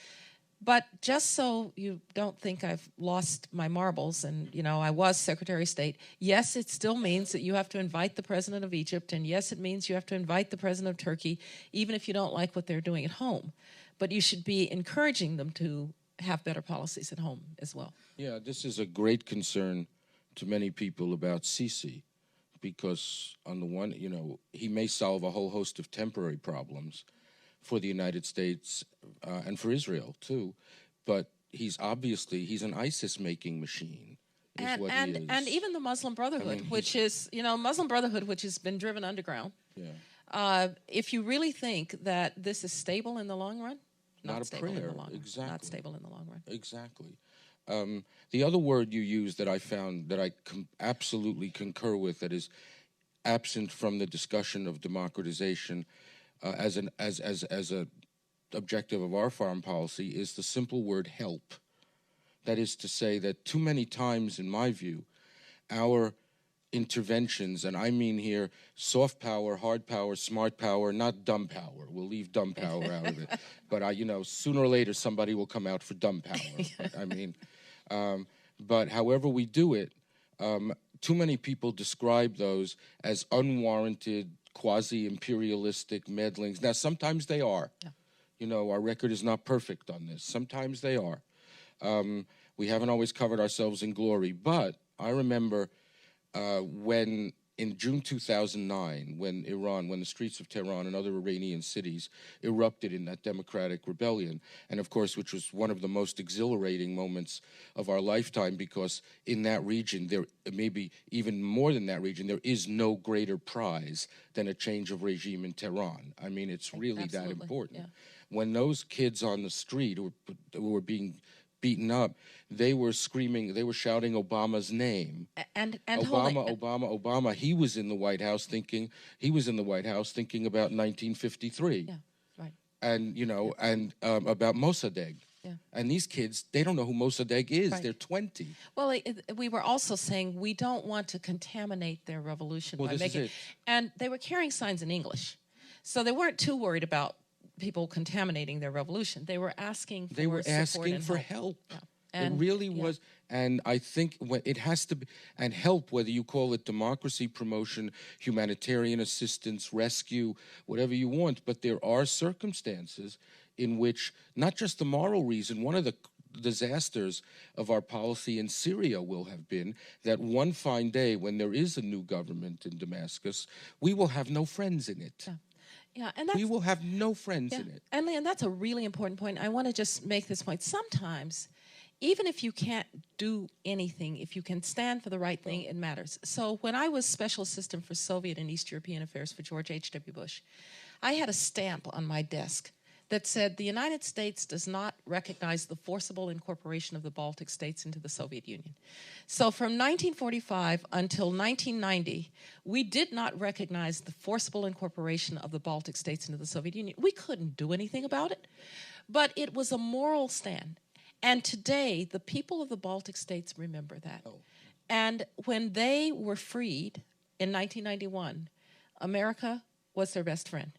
But just so you don't think I've lost my marbles and, you know, I was Secretary of State, yes, it still means that you have to invite the president of Egypt, and yes, it means you have to invite the president of Turkey, even if you don't like what they're doing at home. But you should be encouraging them to have better policies at home as well. Yeah, this is a great concern to many people about Sisi, because on the one, you know, he may solve a whole host of temporary problems for the United States and for Israel too, but he's an ISIS-making machine. And even the Muslim Brotherhood, which is, you know, Muslim Brotherhood, which has been driven underground. Yeah. If you really think that this is stable in the long run, not stable prayer. In the long Exactly. run. Not stable in the long run. Exactly. The other word you used that I found that I absolutely concur with, that is absent from the discussion of democratization as a objective of our foreign policy, is the simple word help. That is to say that too many times, in my view, our interventions, and I mean here soft power, hard power, smart power, not dumb power. We'll leave dumb power out of it. But, you know, sooner or later somebody will come out for dumb power. I mean, but however we do it, too many people describe those as unwarranted, quasi-imperialistic meddlings. Now, sometimes they are. Yeah. You know, our record is not perfect on this. Sometimes they are. We haven't always covered ourselves in glory. But I remember when, in June 2009, when the streets of Tehran and other Iranian cities erupted in that democratic rebellion, and of course, which was one of the most exhilarating moments of our lifetime, because in that region, there maybe even more than that region, there is no greater prize than a change of regime in Tehran. I mean, it's really that important. Yeah. When those kids on the street who were being beaten up, they were screaming, they were shouting Obama's name. And Obama. He was in the White House thinking about 1953. Yeah, right. And, you know, and about Mossadegh. Yeah. And these kids, they don't know who Mossadegh is. Right. They're 20. Well, we were also saying we don't want to contaminate their revolution by making it. And they were carrying signs in English. So they weren't too worried about people contaminating their revolution. They were asking for help. Yeah. It really was. And I think it has to be, and help, whether you call it democracy promotion, humanitarian assistance, rescue, whatever you want. But there are circumstances in which, not just the moral reason, one of the disasters of our policy in Syria will have been that one fine day, when there is a new government in Damascus, we will have no friends in it. Yeah. Yeah, and we will have no friends in it. And Leon, that's a really important point. I want to just make this point. Sometimes, even if you can't do anything, if you can stand for the right thing, it matters. So when I was Special Assistant for Soviet and East European Affairs for George H.W. Bush, I had a stamp on my desk that said the United States does not recognize the forcible incorporation of the Baltic states into the Soviet Union. So from 1945 until 1990, we did not recognize the forcible incorporation of the Baltic states into the Soviet Union. We couldn't do anything about it, but it was a moral stand. And today, the people of the Baltic states remember that. Oh. And when they were freed in 1991, America was their best friend.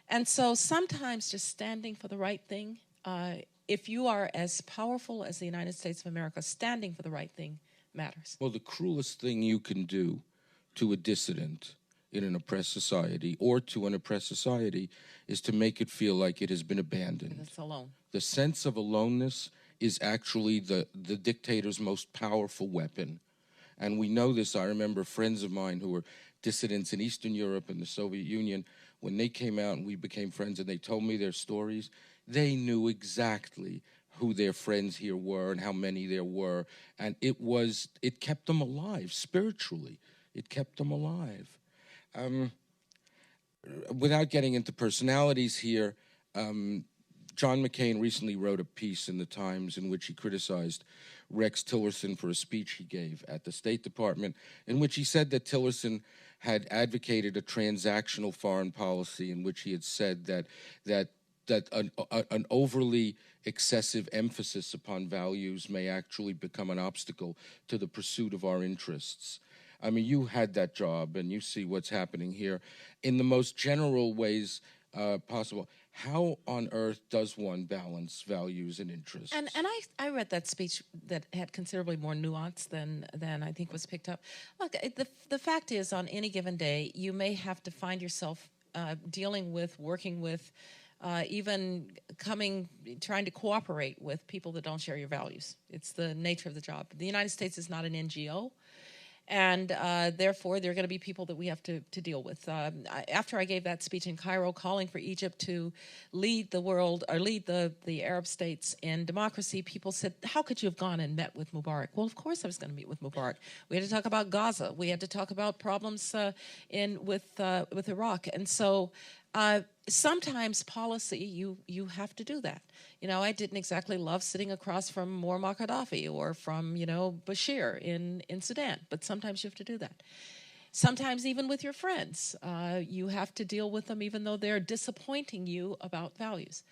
And so sometimes just standing for the right thing, if you are as powerful as the United States of America, standing for the right thing matters. Well, the cruelest thing you can do to a dissident in an oppressed society or to an oppressed society is to make it feel like it has been abandoned. It's alone. The sense of aloneness is actually the dictator's most powerful weapon. And we know this. I remember friends of mine who were dissidents in Eastern Europe and the Soviet Union when they came out and we became friends and they told me their stories, they knew exactly who their friends here were and how many there were. And it kept them alive spiritually. It kept them alive. Without getting into personalities here, John McCain recently wrote a piece in the Times in which he criticized Rex Tillerson for a speech he gave at the State Department, in which he said that Tillerson had advocated a transactional foreign policy, in which he had said that an overly excessive emphasis upon values may actually become an obstacle to the pursuit of our interests. I mean, you had that job, and you see what's happening here. In the most general ways possible, how on earth does one balance values and interests? And I read that speech that had considerably more nuance than I think was picked up. Look, the fact is, on any given day, you may have to find yourself dealing with, working with, even trying to cooperate with people that don't share your values. It's the nature of the job. The United States is not an NGO. And therefore, there are going to be people that we have to deal with. After I gave that speech in Cairo calling for Egypt to lead the world, or lead the Arab states in democracy, people said, how could you have gone and met with Mubarak? Well, of course I was going to meet with Mubarak. We had to talk about Gaza. We had to talk about problems with Iraq. And so sometimes policy, you have to do that. You know, I didn't exactly love sitting across from Muammar Gaddafi or from, Bashir in Sudan, but sometimes you have to do that. Sometimes even with your friends, you have to deal with them even though they're disappointing you about values.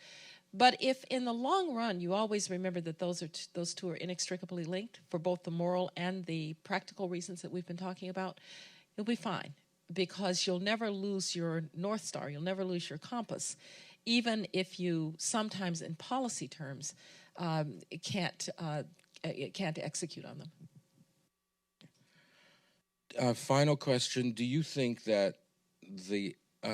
But if in the long run you always remember that those two are inextricably linked for both the moral and the practical reasons that we've been talking about, you'll be fine. Because you'll never lose your North Star, you'll never lose your compass, even if you sometimes in policy terms can't execute on them. Final question, do you think that I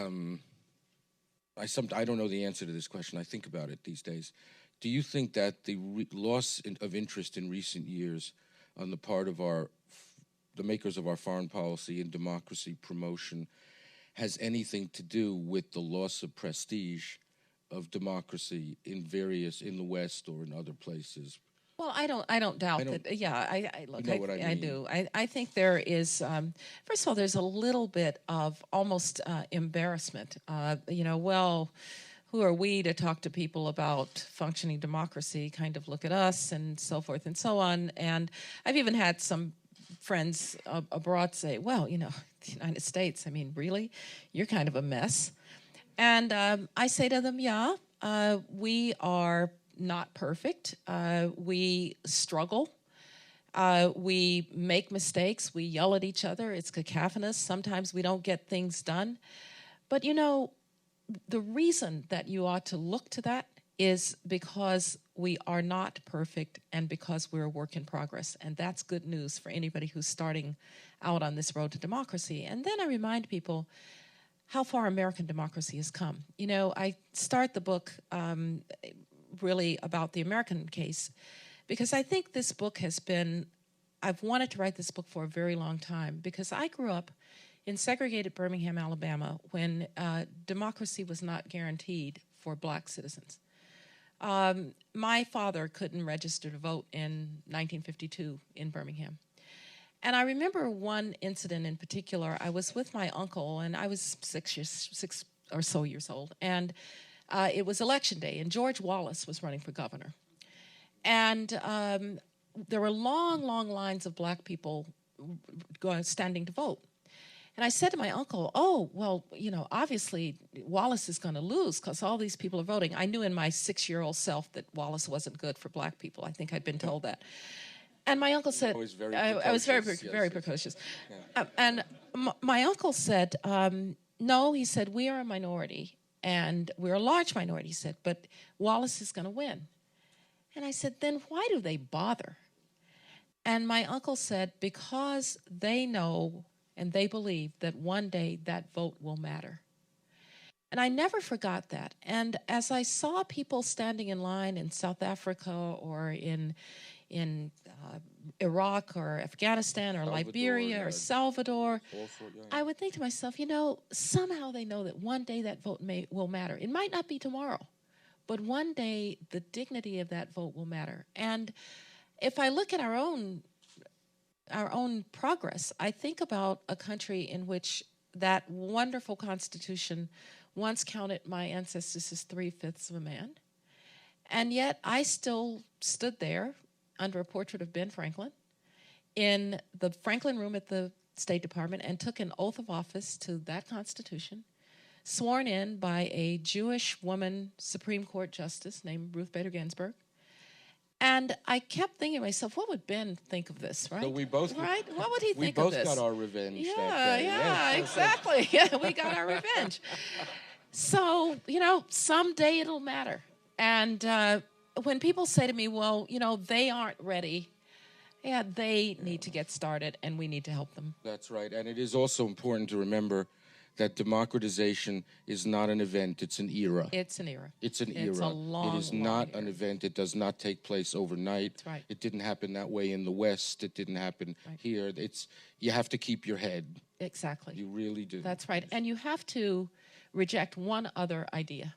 don't know the answer to this question, I think about it these days. Do you think that the loss of interest in recent years on the part of the makers of our foreign policy and democracy promotion has anything to do with the loss of prestige of democracy in the West or in other places? Well, I don't doubt that. Yeah, I look. You know what I mean. I do. I think there is. First of all, there's a little bit of almost embarrassment. Well, who are we to talk to people about functioning democracy? Kind of look at us and so forth and so on. And I've even had some friends abroad say, well, the United States, I mean, really? You're kind of a mess. And I say to them, yeah, we are not perfect. We struggle. We make mistakes. We yell at each other. It's cacophonous. Sometimes we don't get things done. But, the reason that you ought to look to that is because we are not perfect and because we're a work in progress. And that's good news for anybody who's starting out on this road to democracy. And then I remind people how far American democracy has come. I start the book really about the American case because I think this book I've wanted to write this book for a very long time because I grew up in segregated Birmingham, Alabama, when democracy was not guaranteed for black citizens. My father couldn't register to vote in 1952 in Birmingham. And I remember one incident in particular. I was with my uncle, and I was six or so years old, and it was election day, and George Wallace was running for governor. And there were long, long lines of black people standing to vote. And I said to my uncle, oh, well, obviously Wallace is going to lose because all these people are voting. I knew in my 6-year-old self that Wallace wasn't good for black people. I think I'd been told that. And my uncle said, I was very precocious. Yeah. And my uncle said, no, he said, we are a minority, and we're a large minority, he said, but Wallace is going to win. And I said, then why do they bother? And my uncle said, because they know and they believe that one day that vote will matter. And I never forgot that. And as I saw people standing in line in South Africa or in in Iraq or Afghanistan or Liberia or Salvador, I would think to myself, somehow they know that one day that vote will matter. It might not be tomorrow, but one day the dignity of that vote will matter. And if I look at our own progress, I think about a country in which that wonderful Constitution once counted my ancestors as 3/5 of a man. And yet I still stood there under a portrait of Ben Franklin in the Franklin Room at the State Department and took an oath of office to that Constitution, sworn in by a Jewish woman Supreme Court justice named Ruth Bader Ginsburg. And I kept thinking to myself, what would Ben think of this, right? So we both, right? What would he think of this? We both got our revenge that day. Yeah, exactly. Yeah, we got our revenge. So, someday it'll matter. And when people say to me, well, they aren't ready, yeah, they need to get started, and we need to help them. That's right. And it is also important to remember that democratization is not an event, it's an era. It's an era. It's an era. It's a long, It is not an event. It does not take place overnight. That's right. It didn't happen that way in the West. It didn't happen here. You have to keep your head. Exactly. You really do. That's right. And you have to reject one other idea,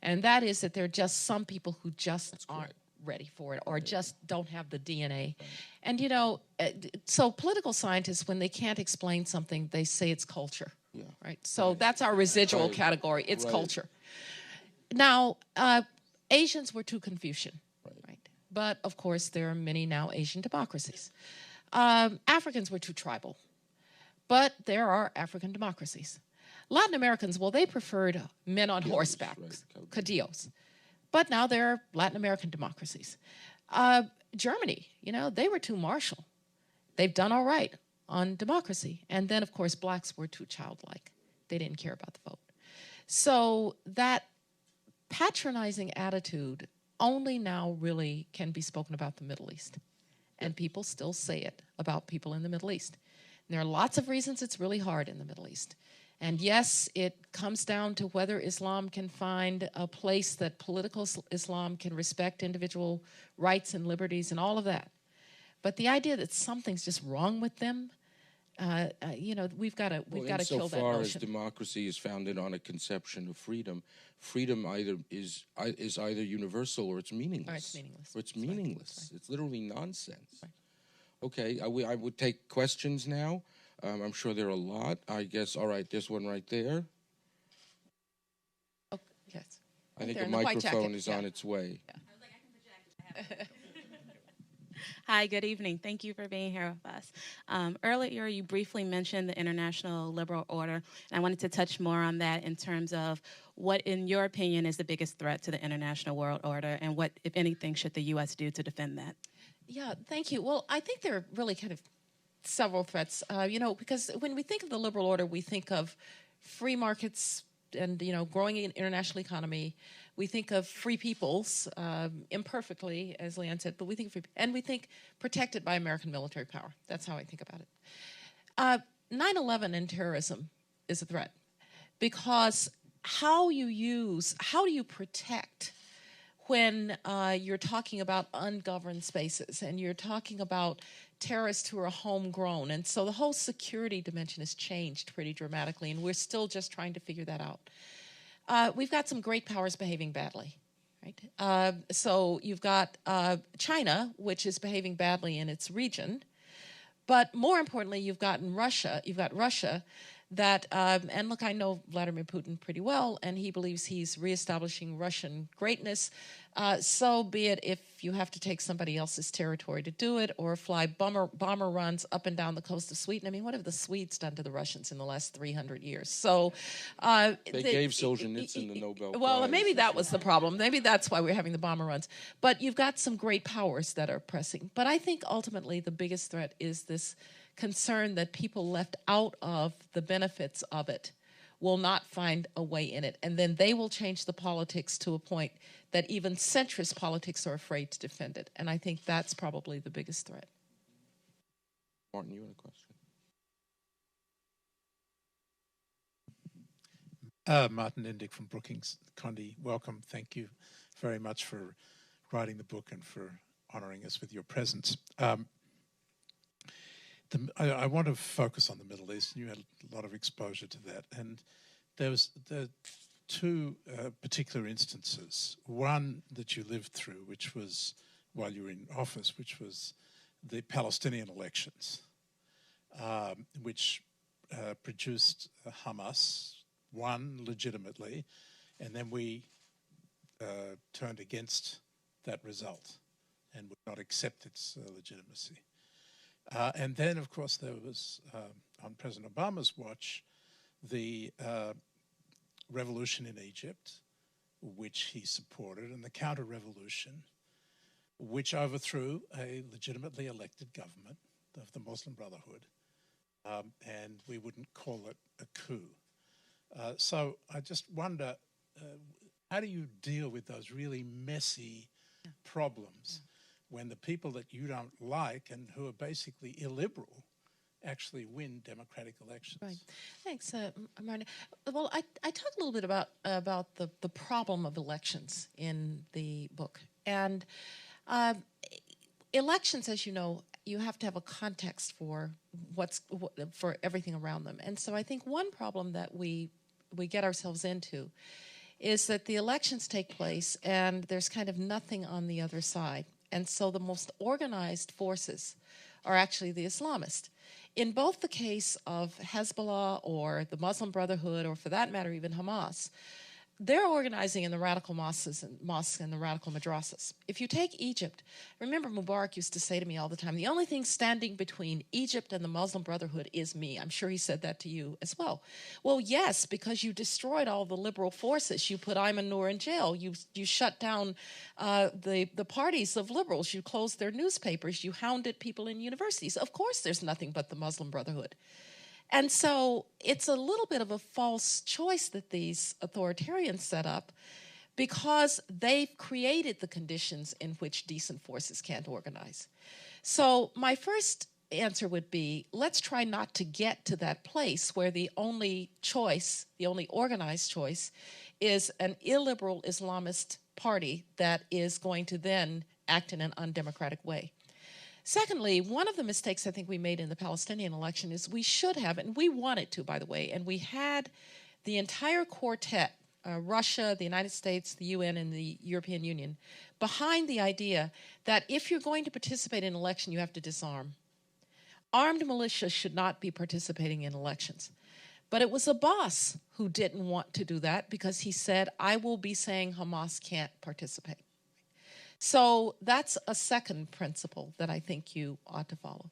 and that is that there are just some people who just aren't ready for it or just don't have the DNA. And, so political scientists, when they can't explain something, they say it's culture. Yeah. Right. So that's our residual category. It's culture. Now, Asians were too Confucian. Right. But, of course, there are many now Asian democracies. Africans were too tribal. But there are African democracies. Latin Americans, well, they preferred men on horseback, caudillos. But now there are Latin American democracies. Germany, they were too martial. They've done all right on democracy. And then, of course, blacks were too childlike. They didn't care about the vote. So that patronizing attitude only now really can be spoken about the Middle East. And people still say it about people in the Middle East. And there are lots of reasons it's really hard in the Middle East. And yes, it comes down to whether Islam can find a place that political Islam can respect individual rights and liberties and all of that. But the idea that something's just wrong with them, we've got to kill that notion. Insofar as democracy is founded on a conception of freedom, freedom is either universal or it's meaningless. Or it's meaningless. Right. It's literally nonsense. Right. Okay, I would take questions now. I'm sure there are a lot. I guess, all right, there's one right there. Oh, yes. I think a microphone is on its way. Yeah. I was like, I can project. Hi, good evening. Thank you for being here with us. Earlier, you briefly mentioned the international liberal order, and I wanted to touch more on that in terms of what, in your opinion, is the biggest threat to the international world order, and what, if anything, should the U.S. do to defend that? Yeah, thank you. Well, I think there are really kind of several threats, because when we think of the liberal order, we think of free markets and, growing an international economy. We think of free peoples, imperfectly, as Leon said, but we think we think protected by American military power. That's how I think about it. 9/11 and terrorism is a threat because how do you protect when you're talking about ungoverned spaces and you're talking about terrorists who are homegrown? And so the whole security dimension has changed pretty dramatically, and we're still just trying to figure that out. We've got some great powers behaving badly, right? So you've got China, which is behaving badly in its region. But more importantly, you've got Russia that, and look, I know Vladimir Putin pretty well, and he believes he's reestablishing Russian greatness. So be it if you have to take somebody else's territory to do it, or fly bomber runs up and down the coast of Sweden. I mean, what have the Swedes done to the Russians in the last 300 years? So they gave Solzhenitsyn the Nobel Prize. Well, maybe that was the problem. Maybe that's why we're having the bomber runs. But you've got some great powers that are pressing. But I think ultimately the biggest threat is this concern that people left out of the benefits of it will not find a way in it. And then they will change the politics to a point that even centrist politics are afraid to defend it. And I think that's probably the biggest threat. Martin, you had a question? Martin Indyk from Brookings. Condi, welcome. Thank you very much for writing the book and for honouring us with your presence. I want to focus on the Middle East. You had a lot of exposure to that, and there are two particular instances. One that you lived through, which was while you were in office, which was the Palestinian elections, which produced Hamas, won legitimately, and then we turned against that result and would not accept its legitimacy. And then, of course, there was, on President Obama's watch, the revolution in Egypt, which he supported, and the counter-revolution, which overthrew a legitimately elected government of the Muslim Brotherhood, and we wouldn't call it a coup. So I just wonder, how do you deal with those really messy problems when the people that you don't like and who are basically illiberal actually win democratic elections? Right. Thanks, Martin. Well, I talk a little bit about the problem of elections in the book. And elections, as you know, you have to have a context for for everything around them. And so I think one problem that we get ourselves into is that the elections take place and there's kind of nothing on the other side. And so the most organized forces are actually the Islamists. In both the case of Hezbollah or the Muslim Brotherhood, or for that matter, even Hamas, they're organizing in the radical mosques and the radical madrasas. If you take Egypt, remember Mubarak used to say to me all the time, the only thing standing between Egypt and the Muslim Brotherhood is me. I'm sure he said that to you as well. Well, yes, because you destroyed all the liberal forces. You put Ayman Noor in jail. You shut down the parties of liberals. You closed their newspapers. You hounded people in universities. Of course there's nothing but the Muslim Brotherhood. And so it's a little bit of a false choice that these authoritarians set up, because they've created the conditions in which decent forces can't organize. So my first answer would be, let's try not to get to that place where the only choice, the only organized choice, is an illiberal Islamist party that is going to then act in an undemocratic way. Secondly, one of the mistakes I think we made in the Palestinian election is we should have, and we wanted to, by the way, and we had the entire quartet, Russia, the United States, the UN, and the European Union, behind the idea that if you're going to participate in an election, you have to disarm. Armed militias should not be participating in elections. But it was Abbas who didn't want to do that, because he said, I will be saying Hamas can't participate. So that's a second principle that I think you ought to follow.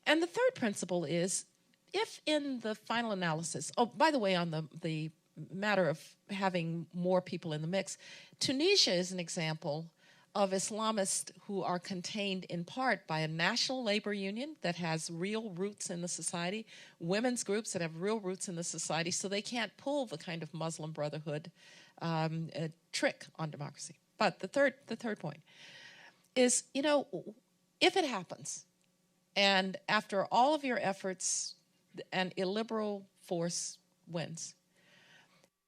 And the third principle is, if in the final analysis, oh, by the way, on the matter of having more people in the mix, Tunisia is an example of Islamists who are contained in part by a national labor union that has real roots in the society, women's groups that have real roots in the society, so they can't pull the kind of Muslim Brotherhood trick on democracy. But the third point is, you know, if it happens, and after all of your efforts, an illiberal force wins,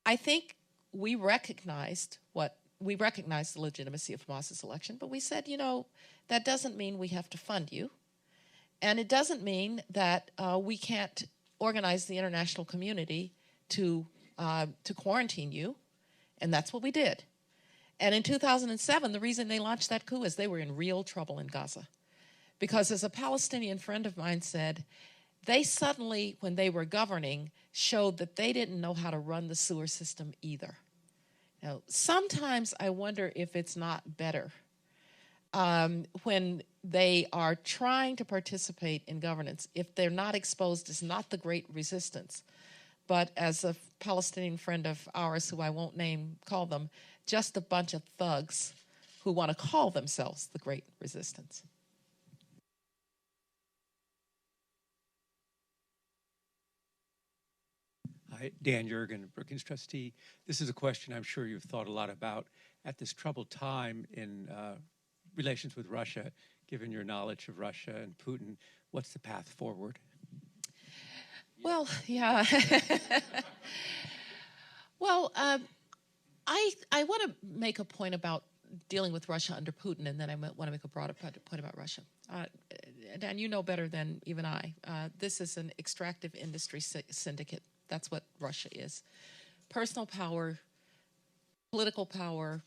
I think we recognized the legitimacy of Hamas's election, but we said, you know, that doesn't mean we have to fund you, and it doesn't mean that we can't organize the international community to quarantine you, and that's what we did. And in 2007, the reason they launched that coup is they were in real trouble in Gaza. Because as a Palestinian friend of mine said, they suddenly, when they were governing, showed that they didn't know how to run the sewer system either. Now, sometimes I wonder if it's not better when they are trying to participate in governance, if they're not exposed as not the great resistance, but as a Palestinian friend of ours, who I won't name, call them, just a bunch of thugs who want to call themselves the great resistance. Hi, Dan Yergin, Brookings trustee. This is a question I'm sure you've thought a lot about at this troubled time in relations with Russia. Given your knowledge of Russia and Putin, what's the path forward? Well, yeah. Well, I want to make a point about dealing with Russia under Putin, and then I want to make a broader point about Russia. Dan, you know better than even I. This is an extractive industry syndicate. That's what Russia is. Personal power, political power,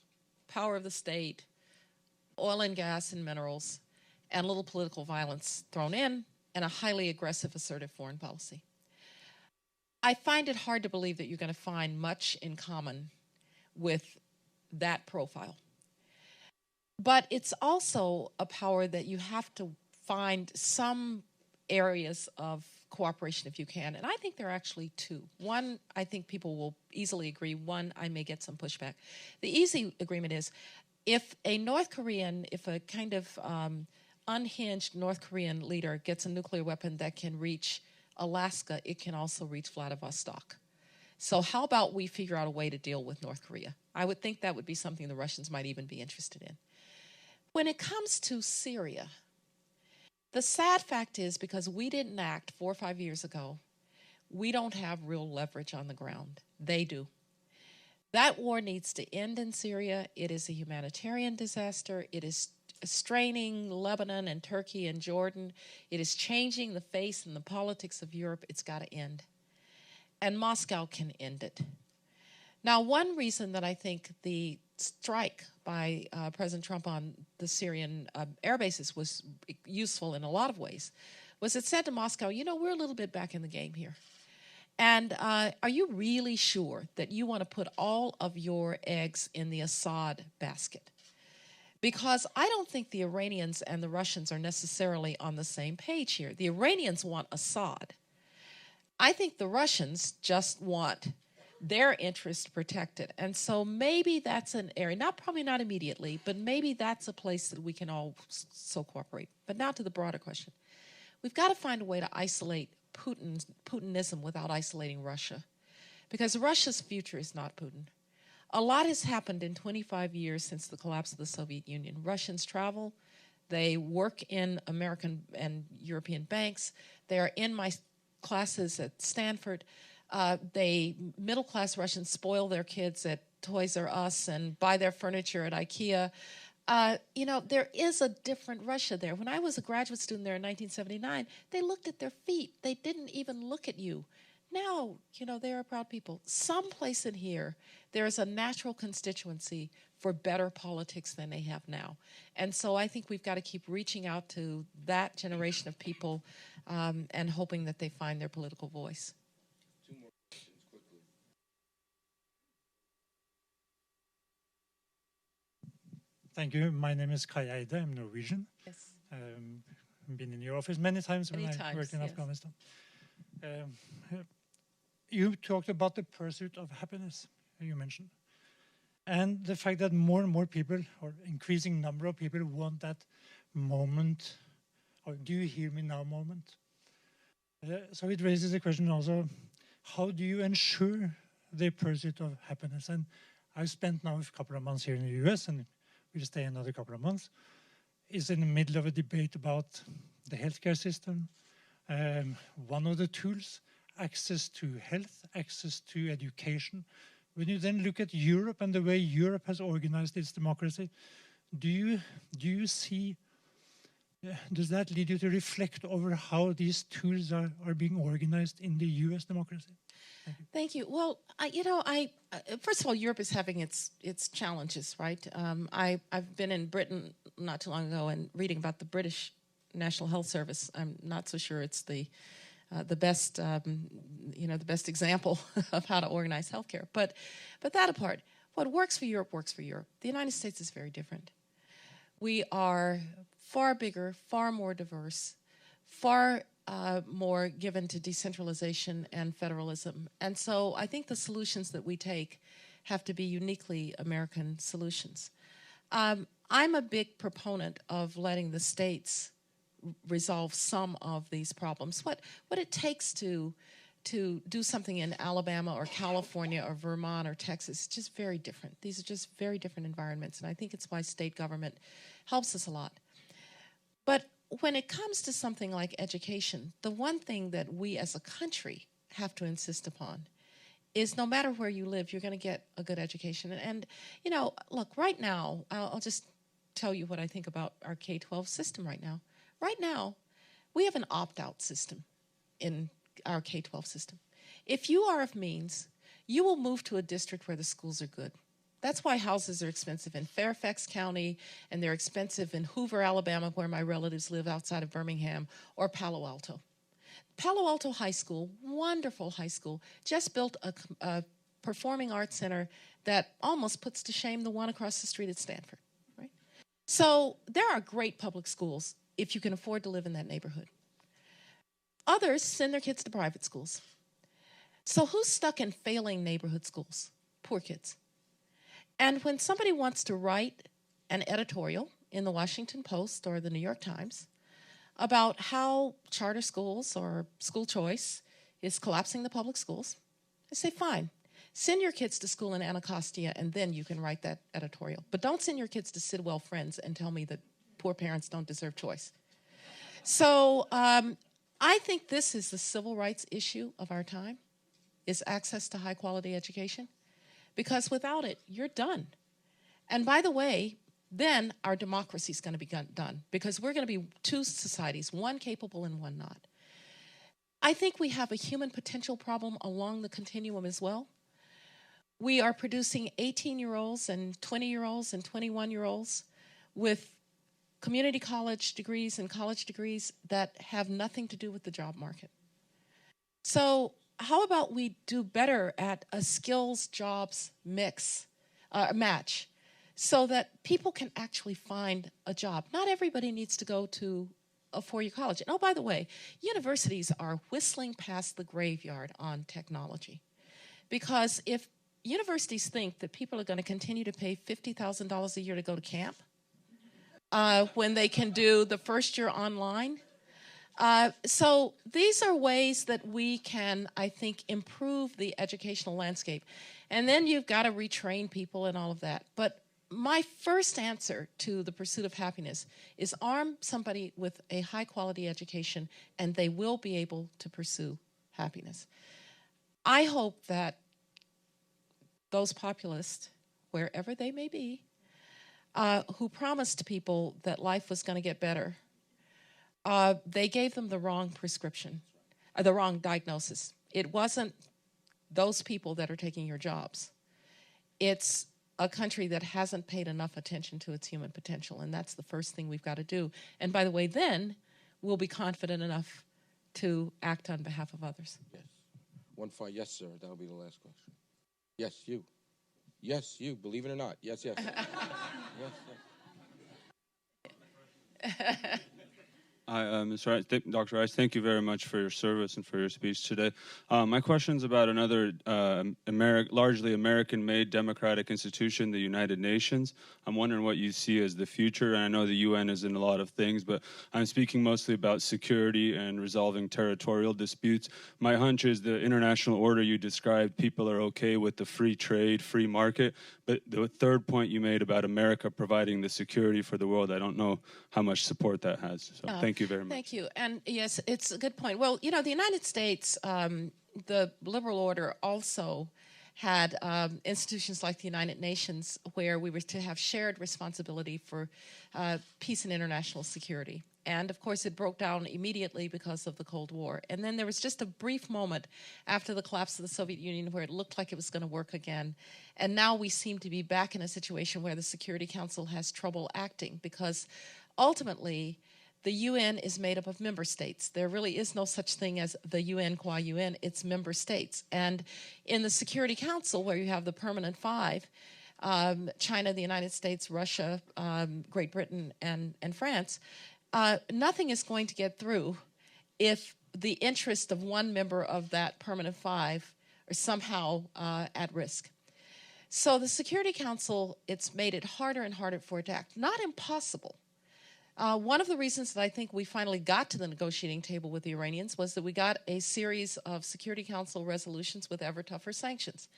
power of the state, oil and gas and minerals, and a little political violence thrown in, and a highly aggressive, assertive foreign policy. I find it hard to believe that you're going to find much in common with that profile. But it's also a power that you have to find some areas of cooperation if you can. And I think there are actually two. One, I think people will easily agree. One, I may get some pushback. The easy agreement is if a North Korean, if a kind of unhinged North Korean leader gets a nuclear weapon that can reach Alaska, it can also reach Vladivostok. So how about we figure out a way to deal with North Korea? I would think that would be something the Russians might even be interested in. When it comes to Syria, the sad fact is because we didn't act 4 or 5 years ago, we don't have real leverage on the ground. They do. That war needs to end in Syria. It is a humanitarian disaster. It is straining Lebanon and Turkey and Jordan. It is changing the face and the politics of Europe. It's got to end. And Moscow can end it. Now, one reason that I think the strike by President Trump on the Syrian air bases was useful in a lot of ways was it said to Moscow, you know, we're a little bit back in the game here. And are you really sure that you want to put all of your eggs in the Assad basket? Because I don't think the Iranians and the Russians are necessarily on the same page here. The Iranians want Assad. I think the Russians just want their interest protected. And so maybe that's an area, probably not immediately, but maybe that's a place that we can all so cooperate. But now to the broader question. We've got to find a way to isolate Putinism without isolating Russia. Because Russia's future is not Putin. A lot has happened in 25 years since the collapse of the Soviet Union. Russians travel. They work in American and European banks. They are in my classes at Stanford. Middle-class Russians spoil their kids at Toys R Us and buy their furniture at IKEA. You know, there is a different Russia there. When I was a graduate student there in 1979, they looked at their feet. They didn't even look at you. Now, you know, they are proud people. Someplace in here, there is a natural constituency for better politics than they have now. And so I think we've got to keep reaching out to that generation of people and hoping that they find their political voice. Two more questions quickly. Thank you. My name is Kai Eide. I'm Norwegian. Yes. I've been in your office many times when I worked in Afghanistan. You talked about the pursuit of happiness, you mentioned. And the fact that more and more people, or increasing number of people, want that moment, or do you hear me now moment? So it raises the question also, how do you ensure the pursuit of happiness? And I've spent now a couple of months here in the US, and we'll stay another couple of months. Is in the middle of a debate about the healthcare system. One of the tools, access to health, access to education. When you then look at Europe and the way Europe has organized its democracy, do you see, does that lead you to reflect over how these tools are being organized in the US democracy? Thank you. Well, first of all, Europe is having its challenges, right? I've been in Britain not too long ago and reading about the British National Health Service. I'm not so sure it's the best, the best example of how to organize healthcare. But that apart, what works for Europe works for Europe. The United States is very different. We are far bigger, far more diverse, far more given to decentralization and federalism. And so I think the solutions that we take have to be uniquely American solutions. I'm a big proponent of letting the states resolve some of these problems. What it takes to do something in Alabama or California or Vermont or Texas is just very different. These are just very different environments, and I think it's why state government helps us a lot. But when it comes to something like education, the one thing that we as a country have to insist upon is no matter where you live, you're going to get a good education. And, you know, look, right now, I'll just tell you what I think about our K-12 system right now. Right now, we have an opt-out system in our K-12 system. If you are of means, you will move to a district where the schools are good. That's why houses are expensive in Fairfax County, and they're expensive in Hoover, Alabama, where my relatives live outside of Birmingham, or Palo Alto. Palo Alto High School, wonderful high school, just built a performing arts center that almost puts to shame the one across the street at Stanford. Right? So there are great public schools if you can afford to live in that neighborhood. Others send their kids to private schools. So who's stuck in failing neighborhood schools? Poor kids. And when somebody wants to write an editorial in the Washington Post or the New York Times about how charter schools or school choice is collapsing the public schools, I say, fine, send your kids to school in Anacostia and then you can write that editorial. But don't send your kids to Sidwell Friends and tell me that poor parents don't deserve choice. So I think this is the civil rights issue of our time, is access to high quality education. Because without it, you're done. And by the way, then our democracy is going to be done, because we're going to be two societies, one capable and one not. I think we have a human potential problem along the continuum as well. We are producing 18-year-olds and 20-year-olds and 21-year-olds with community college degrees and college degrees that have nothing to do with the job market. So how about we do better at a skills jobs match so that people can actually find a job? Not everybody needs to go to a four-year college. And oh, by the way, universities are whistling past the graveyard on technology. Because if universities think that people are going to continue to pay $50,000 a year to go to camp when they can do the first year online, so these are ways that we can, I think, improve the educational landscape. And then you've got to retrain people and all of that. But my first answer to the pursuit of happiness is arm somebody with a high-quality education, and they will be able to pursue happiness. I hope that those populists, wherever they may be, who promised people that life was going to get better, they gave them the wrong prescription, the wrong diagnosis. It wasn't those people that are taking your jobs. It's a country that hasn't paid enough attention to its human potential, and that's the first thing we've got to do. And by the way, then we'll be confident enough to act on behalf of others. Yes. Yes, sir. That'll be the last question. Yes, you. Yes, you. Believe it or not. Yes, yes. Yes. Hi, Ms. Rice, Dr. Rice, thank you very much for your service and for your speech today. My question is about another largely American-made democratic institution, the United Nations. I'm wondering what you see as the future, and I know the UN is in a lot of things, but I'm speaking mostly about security and resolving territorial disputes. My hunch is the international order you described, people are okay with the free trade, free market, but the third point you made about America providing the security for the world, I don't know how much support that has. So thank you very much. Thank you. And yes, it's a good point. Well, you know, the United States, the liberal order also had institutions like the United Nations where we were to have shared responsibility for peace and international security. And, of course, it broke down immediately because of the Cold War. And then there was just a brief moment after the collapse of the Soviet Union where it looked like it was going to work again. And now we seem to be back in a situation where the Security Council has trouble acting because ultimately the UN is made up of member states. There really is no such thing as the UN qua UN. It's member states. And in the Security Council, where you have the permanent five, China, the United States, Russia, Great Britain, and France, nothing is going to get through if the interest of one member of that permanent five are somehow at risk. So the Security Council, it's made it harder and harder for it to act. Not impossible. One of the reasons that I think we finally got to the negotiating table with the Iranians was that we got a series of Security Council resolutions with ever tougher sanctions.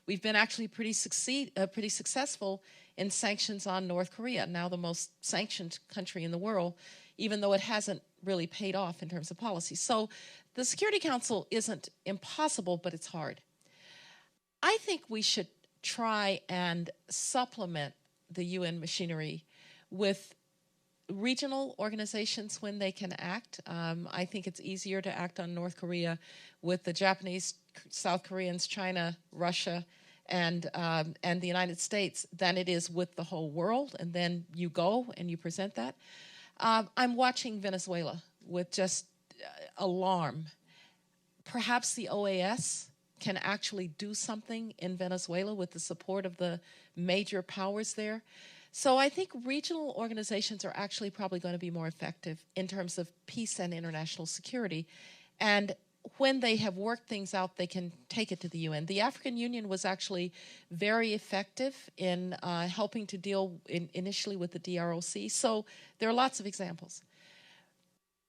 We've been actually pretty successful in sanctions on North Korea, now the most sanctioned country in the world, even though it hasn't really paid off in terms of policy. So the Security Council isn't impossible, but it's hard. I think we should try and supplement the UN machinery with regional organizations when they can act. I think it's easier to act on North Korea with the Japanese, South Koreans, China, Russia, and the United States than it is with the whole world. And then you go and you present that. I'm watching Venezuela with just alarm. Perhaps the OAS can actually do something in Venezuela with the support of the major powers there. So I think regional organizations are actually probably going to be more effective in terms of peace and international security. And when they have worked things out, they can take it to the UN. The African Union was actually very effective in helping to deal initially with the DROC. So there are lots of examples.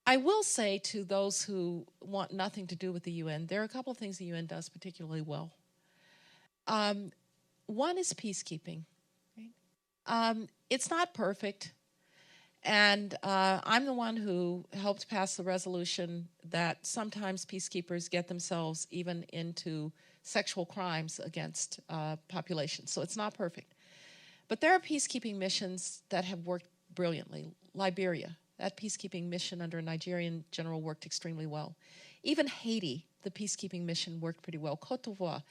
I will say to those who want nothing to do with the UN, there are a couple of things the UN does particularly well. One is peacekeeping. Right? It's not perfect, and I'm the one who helped pass the resolution that sometimes peacekeepers get themselves even into sexual crimes against populations, so it's not perfect. But there are peacekeeping missions that have worked brilliantly. Liberia. That peacekeeping mission under a Nigerian general worked extremely well. Even Haiti, the peacekeeping mission worked pretty well. Cote d'Ivoire.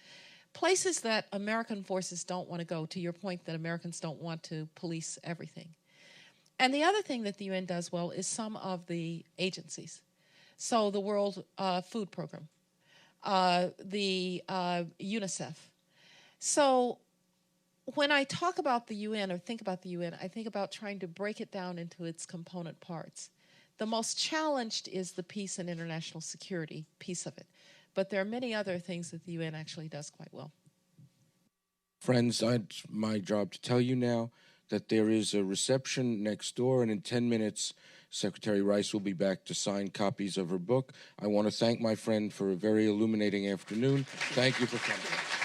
Places that American forces don't want to go, to your point that Americans don't want to police everything. And the other thing that the UN does well is some of the agencies. So the World Food Program, the UNICEF. So when I talk about the UN or think about the UN, I think about trying to break it down into its component parts. The most challenged is the peace and international security piece of it. But there are many other things that the UN actually does quite well. Friends, it's my job to tell you now that there is a reception next door, and in 10 minutes, Secretary Rice will be back to sign copies of her book. I want to thank my friend for a very illuminating afternoon. Thank you for coming.